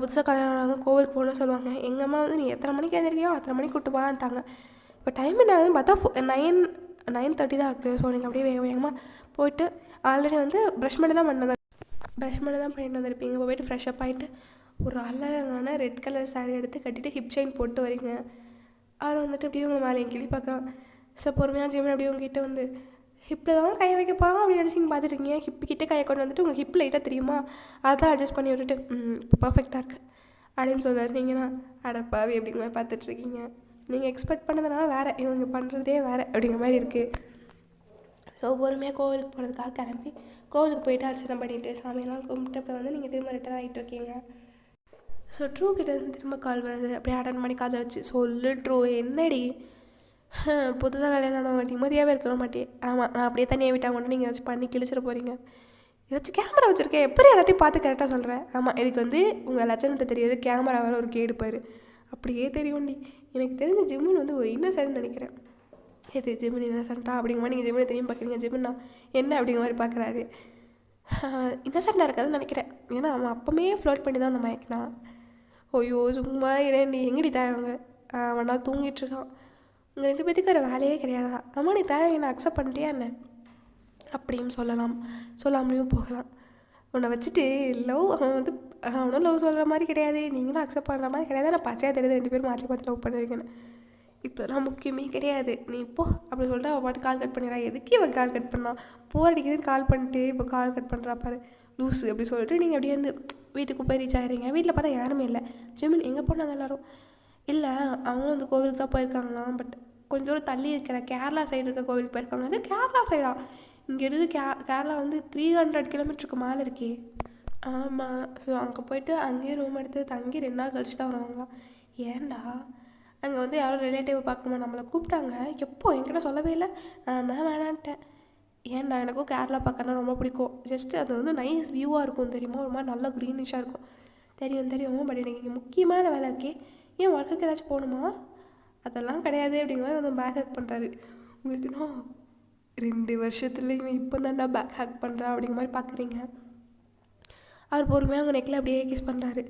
புதுசாக கல்யாணம் கோவிலுக்கு போகணும்னு சொல்லுவாங்க. எங்கள் அம்மா வந்து நீ எத்தனை மணிக்கு எழுந்திருக்கியோ அத்தனை மணிக்கு கூப்பிட்டு போகலான்ட்டாங்க. இப்போ டைம் என்ன ஆகுதுன்னு பார்த்தா 9:30 தான் ஆகுது. ஸோ நீங்கள் அப்படியே வேகமாக போயிட்டு ஆல்ரெடி வந்து ப்ரஷ் பண்ணி தான் பண்ணிட்டு வந்திருப்பீங்க. இப்போ போய்ட்டு ஃப்ரெஷ்அப் ஆகிட்டு ஒரு அழகான ரெட் கலர் சாரீ எடுத்து கட்டிட்டு ஹிப் செயின் போட்டு வரீங்க. அவர் வந்துட்டு அப்படியே உங்கள் மேலே என் கிளி பார்க்குறான். ஸோ பொறுமையாக ஜிம்மின் அப்படியே உங்ககிட்ட வந்து ஹிப்பில் தான் கையை வைக்க போகிறோம் அப்படின்னு நினச்சி நீங்கள் பார்த்துருக்கீங்க. ஹிப்புக்கிட்டே கையை கொண்டு வந்துட்டு உங்கள் ஹிப் லைட்டாக தெரியுமா, அதான் அட்ஜஸ்ட் பண்ணி விட்டுட்டு இப்போ பர்ஃபெக்டாக இருக்குது அப்படின்னு சொல்லுவார். நீங்கன்னா அடப்பாவி அப்படிங்கிற மாதிரி பார்த்துட்ருக்கீங்க. நீங்கள் எக்ஸ்பெக்ட் பண்ணதுனால வேறு, இவங்க பண்ணுறதே வேறு அப்படிங்கிற மாதிரி இருக்குது. ஸோ பொறுமையாக கோவிலுக்கு போகிறதுக்காக கிளம்பி கோவிலுக்கு போயிட்டு அர்ச்சனை பண்ணிவிட்டு சாமியெல்லாம் கும்பிட்டு அப்புறம் வந்து நீங்கள் திரும்ப ரிட்டர்ன் ஆகிட்டு இருக்கீங்க. ஸோ ட்ரூ கிட்ட இருந்து திரும்ப கால் வருது. அப்படியே அட்டன் பண்ணி காதை வச்சு, சொல்லு ட்ரூ என்னடி புதுசாக கல்யாணம் ஆனவங்க நிம்மதியாகவே இருக்க மாட்டேன். ஆமாம், நான் அப்படியே தனியாக விட்டால் மட்டும் நீங்கள் ஏதாச்சும் பண்ணி கிழிச்சிட போகிறீங்க. ஏதாச்சும் கேமரா வச்சுருக்கேன், எப்படி எல்லாத்தையும் பார்த்து கரெக்டாக சொல்கிறேன். ஆமாம், இதுக்கு வந்து உங்கள் லட்சணத்தை தெரியாது, கேமரா வேறு ஒரு கேடுப்பார். அப்படியே தெரியும்டி. எனக்கு தெரிஞ்ச ஜிம்மின் வந்து ஒரு இன்னசென்ட்னு நினைக்கிறேன். எது ஜிம்மின் இன்னசென்ட்டா அப்படிங்கிற மாதிரி நீங்கள் ஜிம்மினை தெரியும் பார்க்குறீங்க. ஜிம்மின்னா என்ன அப்படிங்கிற மாதிரி பார்க்குறாரு. இன்னசென்ட்டாக இருக்காதுன்னு நினைக்கிறேன். ஏன்னா அவன் அப்போமே ஃப்ளோட் பண்ணி தான் நம்ம மயக்கினான். ஐயோ சும்மா இரண்டி எங்கடி தாயவங்க அவனா தூங்கிட்டுருக்கான். உங்கள் 2 பேத்துக்கு ஒரு வேலையே கிடையாதா? அம்மா நீ தாய என்ன அக்செப்ட் பண்ணிட்டியா என்ன அப்படின்னு சொல்லலாம். சொல்லாமலேயும் போகலாம். உன்னை வச்சுட்டு லவ் அவன் வந்து அவனும் லவ் சொல்கிற மாதிரி கிடையாது, நீங்களும் அக்செப்ட் பண்ணுற மாதிரி கிடையாது. நான் பச்சையாக தெரியுது 2 பேரும் மாற்றி மாற்றி லவ் பண்ணுவீங்கன்னு. இப்போலாம் முக்கியமே கிடையாது, நீ இப்போ அப்படி சொல்லிட்டு அவள் பாட்டு கால் கட் பண்ணிடுறா. எதுக்கு இவன் கால் கட் பண்ணான்? போர் அடிக்குதுன்னு கால் பண்ணிட்டு இப்போ கால் கட் பண்ணுறா பாரு லூஸு அப்படி சொல்லிட்டு நீங்கள் அப்படியே வந்து வீட்டுக்கு போய் ரீச் ஆகிறீங்க. வீட்டில் பார்த்தா யாருமே இல்லை. ஜிமின் எங்கே போனாங்க எல்லோரும்? இல்லை அவங்களும் வந்து கோவிலுக்கு தான் போயிருக்காங்களாம். பட் கொஞ்சம் தூரம் தள்ளி இருக்கிற கேரளா சைடு இருக்க கோவிலுக்கு போயிருக்காங்க. அது கேரளா சைடா? இங்கேருந்து கேரளா வந்து 300 கிலோமீட்டருக்கு மேலே இருக்கே. ஆமாம். ஸோ அங்கே போயிட்டு அங்கேயே ரூம் எடுத்து தங்கி 2 நாள் கழிச்சு தான் வருவாங்களாம். ஏன்டா அங்கே வந்து யாரும் ரிலேட்டிவை பார்க்கணுமா? நம்மளை கூப்பிட்டாங்க. எப்போ என்கிட்ட சொல்லவே இல்லை. நான் தான் வேணான்ட்டேன். ஏன்டா எனக்கும் கேரளா பார்க்கணும் ரொம்ப பிடிக்கும். ஜஸ்ட்டு அது வந்து நைஸ் வியூவாக இருக்கும் தெரியுமா, ஒரு மாதிரி நல்லா க்ரீனிஷாக இருக்கும். தெரியும். பட் எனக்கு இங்கே முக்கியமான வேலை இருக்கே. ஏன் ஒர்க்குக்கு ஏதாச்சும் போகணுமா? அதெல்லாம் கிடையாது அப்படிங்கிற மாதிரி வந்து பேக் ஹேக் பண்ணுறாரு. உங்களுக்குன்னா 2 வருஷத்துலேயும் இப்போ தான்டா பேக் ஹேக் பண்ணுறா அப்படிங்கிற மாதிரி பார்க்குறீங்க. அவர் பொறுமையாக அவங்க நெக்கில் அப்படியே கிஸ் பண்ணுறாரு.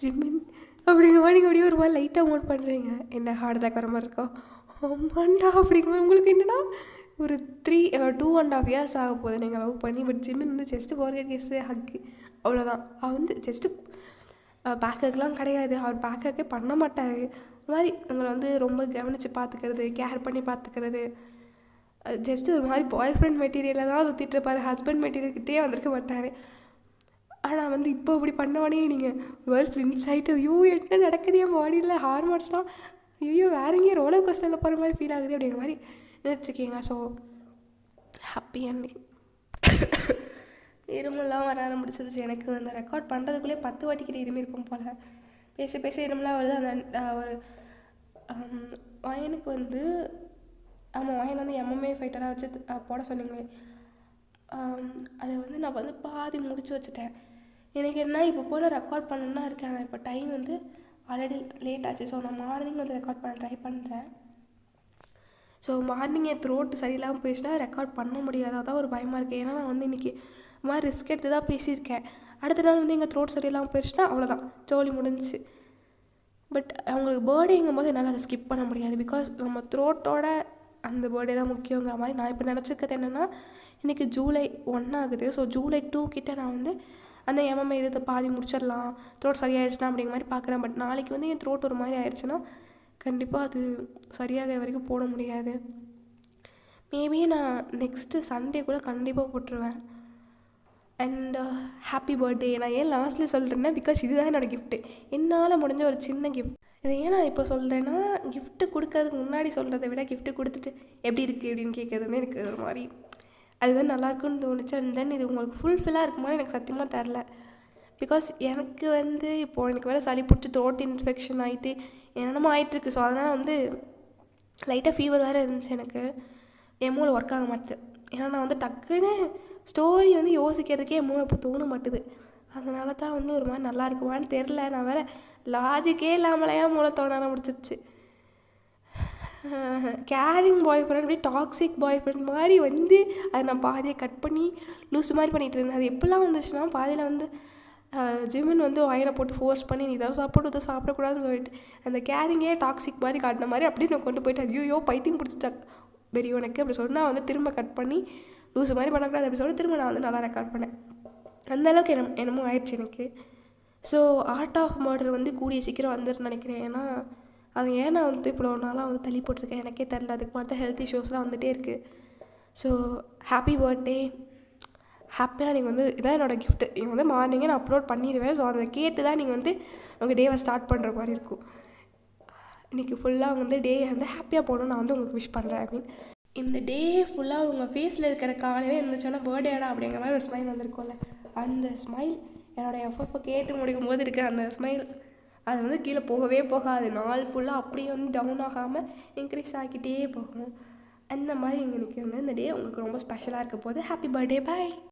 ஜிம்மின் அப்படிங்கிற மாதிரி நீங்கள் அப்படியே ஒரு மாதிரி லைட்டாக மூட் பண்ணுறீங்க. என்ன ஹார்ட் அட்டாக் வர மாதிரி இருக்கா? ஆமாண்டா அப்படிங்கிற உங்களுக்கு என்னென்னா ஒரு 2.5 இயர்ஸ் ஆக போகுது நீங்கள் லவ் பண்ணி. பட் ஜிம்மின் வந்து ஜஸ்ட்டு ஃபோர்கெட் கிஸ்ஸு ஹக்கு அவ்வளோதான். அவர் வந்து ஜஸ்ட்டு பேக்கெல்லாம் கிடையாது. அவர் பேக்கே பண்ண மாட்டார். இந்த மாதிரி உங்களை வந்து ரொம்ப கவனித்து பார்த்துக்கிறது, கேர் பண்ணி பார்த்துக்கிறது. ஜஸ்ட்டு ஒரு மாதிரி பாய் ஃப்ரெண்ட் மெட்டீரியலில் தான் சுற்றிட்டு இருப்பார். ஹஸ்பண்ட் மெட்டீரியல்கிட்டே வந்திருக்க மாட்டார். ஆனால் வந்து இப்போ இப்படி பண்ணவனே நீங்கள் வேறு ஃப்ரெண்ட்ஸ் ஆகிட்டு ஐயோ என்ன நடக்குது என் பாடியில் ஹார்மோன்ஸ்லாம் ஐயோ வேறு எங்கேயும் ரோலர் கோஸ்டரில் போகிற மாதிரி ஃபீல் ஆகுது அப்படிங்கிற மாதிரி நினச்சிக்கிங்க. So happy ending. இருமெல்லாம் வர ஆரம்பிச்சிருச்சு எனக்கு. அந்த ரெக்கார்ட் பண்ணுறதுக்குள்ளே 10 வாட்டிக்கிட்ட இருமி இருக்கும் போல். பேச இருமெல்லாம் வருது. அந்த ஒரு வயனுக்கு வந்து ஆமாம் வயன் வந்து எம்எம்ஏ ஃபைட்டராக வச்சு போட சொன்னீங்களே, அதை வந்து நான் வந்து பாதி முடிச்சு வச்சுட்டேன். எனக்கு என்ன இப்போ போல் ரெக்கார்ட் பண்ணணுன்னா இருக்கேன். ஆனால் இப்போ டைம் வந்து ஆல்ரெடி லேட் ஆச்சு. ஸோ நான் மார்னிங் வந்து ரெக்கார்ட் பண்ண ட்ரை பண்ணுறேன். ஸோ மார்னிங் என் த்ரோட்டு சரியில்லாமல் போயிடுச்சுன்னா ரெக்கார்ட் பண்ண முடியாது. அதான் ஒரு பயமாக இருக்குது. ஏன்னா நான் வந்து இன்றைக்கி இந்த மாதிரி ரிஸ்க் எடுத்து தான் பேசியிருக்கேன். அடுத்த நாள் வந்து எங்கள் த்ரோட் சரியில்லாமல் போயிடுச்சுன்னா அவ்வளோதான், ஜோலி முடிஞ்சிச்சு. பட் அவங்களுக்கு பர்த்டேங்கும் போது என்னால் அதை ஸ்கிப் பண்ண முடியாது. பிகாஸ் நம்ம த்ரோட்டோட அந்த பர்த்டே தான் முக்கியங்கிற மாதிரி நான் இப்போ நினச்சிக்கிறது என்னென்னா, இன்றைக்கி ஜூலை 1 ஆகுது. ஸோ ஜூலை 2 கிட்டே நான் வந்து அந்த எம்எம்ஐ இதை பாதி முடிச்சிடலாம், த்ரோட் சரியாயிடுச்சுன்னா அப்படிங்கிற மாதிரி பார்க்குறேன். பட் நாளைக்கு வந்து என் த்ரோட் ஒரு மாதிரி ஆயிடுச்சுன்னா கண்டிப்பாக அது சரியாக வரைக்கும் போட முடியாது. மேபி நான் நெக்ஸ்ட்டு சண்டே கூட கண்டிப்பாக போட்டுருவேன். And happy birthday. நான் ஏன் லாஸ்ட்லேயே சொல்கிறேன்னா, பிகாஸ் இதுதான் என்னோடய கிஃப்ட்டு. என்னால் முடிஞ்ச ஒரு சின்ன கிஃப்ட். இதை ஏன் நான் இப்போ சொல்கிறேன்னா, கிஃப்ட்டு கொடுக்கறதுக்கு முன்னாடி சொல்கிறத விட கிஃப்ட்டு கொடுத்துட்டு எப்படி இருக்குது அப்படின்னு கேட்குறதுன்னு எனக்கு ஒரு மாதிரி அதுதான் நல்லாயிருக்குன்னு தோணுச்சு. அண்ட் தென் இது உங்களுக்கு ஃபுல்ஃபில்லாக இருக்குமா எனக்கு சத்தியமாக தெரில. பிகாஸ் எனக்கு வந்து இப்போது எனக்கு வேறு சளி பிடிச்சி த்ரோட் இன்ஃபெக்ஷன் ஆகிட்டு என்னென்னமோ ஆகிட்டுருக்கு. ஸோ அதனால் வந்து லைட்டாக ஃபீவர் வேறு இருந்துச்சு எனக்கு. என் மூளை ஒர்க் ஆக மாட்டுது. ஏன்னா நான் வந்து டக்குன்னு ஸ்டோரி வந்து யோசிக்கிறதுக்கே என் மூளை இப்போ தோண மாட்டுது. அதனால தான் வந்து ஒரு மாதிரி நல்லா இருக்குமான்னு தெரில. நான் வேறு லாஜிக்கே இல்லாமலையா மூளை தோண ஆரம்பிச்சிருச்சு. கேரிங் பாய் ஃப்ரெண்ட் அப்படியே டாக்ஸிக் பாய் ஃப்ரெண்ட் மாதிரி வந்து அதை நான் பாதியை கட் பண்ணி லூஸ் மாதிரி பண்ணிகிட்டு இருந்தேன். அது எப்படிலாம் வந்துச்சுன்னா, பாதியில் வந்து ஜிமின் வந்து வயனை போட்டு ஃபோர்ஸ் பண்ணி நீ இதை சாப்பிட்டு இதை சாப்பிடக்கூடாதுன்னு சொல்லிட்டு அந்த கேரிங்கே டாக்ஸிக் மாதிரி காட்டின மாதிரி அப்படியே நான் கொண்டு போயிட்டு ஐயோ பைத்தியம் பிடிச்சிச்சா பெரியவனுக்கு அப்படி சொன்னால் வந்து திரும்ப கட் பண்ணி லூஸ் மாதிரி பண்ணக்கூடாது அப்படி சொல்லி திரும்ப நான் வந்து நல்லா ரெக்கார்ட் பண்ணேன். அந்தளவுக்கு என்னமோ ஆயிடுச்சு எனக்கு. ஸோ ஆர்ட் ஆஃப் மர்டர் வந்து கூடிய சீக்கிரம் வந்துருன்னு நினைக்கிறேன். ஏன்னா அது ஏன் நான் வந்து இவ்வளோ நாளாக வந்து தள்ளி போட்டிருக்கேன் எனக்கே தெரில. அதுக்கு மட்டும் ஹெல்த் இஷ்யூஸ்லாம் வந்துகிட்டே இருக்குது. So happy birthday. ஹாப்பியாக நீங்கள் வந்து இதான் என்னோடய கிஃப்ட்டு. நீங்கள் வந்து மார்னிங்கே நான் அப்லோட் பண்ணிடுவேன். ஸோ அதை கேட்டு தான் நீங்கள் வந்து உங்கள் டேவை ஸ்டார்ட் பண்ணுற மாதிரி இருக்கும். இன்றைக்கி ஃபுல்லாக வந்து டே வந்து ஹாப்பியாக போகணும்னு நான் வந்து உங்களுக்கு விஷ் பண்ணுறேன். ஐ மீன் இந்த டே ஃபுல்லாக உங்கள் ஃபேஸில் இருக்கிற காலையில் இருந்துச்சுன்னா பர்த்டேடா அப்படிங்கிற மாதிரி ஒரு ஸ்மைல் வந்திருக்கும்ல, அந்த ஸ்மைல் என்னோடய எஃப்எஃப்பை கேட்டு முடிக்கும் போது இருக்கிற அந்த ஸ்மைல் அது வந்து கீழே போகவே போகாது, நாள் ஃபுல்லாக அப்படியே வந்து டவுன் ஆகாமல் இன்க்ரீஸ் ஆகிக்கிட்டே போகும். அந்த மாதிரி எனக்கு வந்து இந்த டே உங்களுக்கு ரொம்ப ஸ்பெஷலாக இருக்க போது. ஹாப்பி பர்த்டே, பாய்.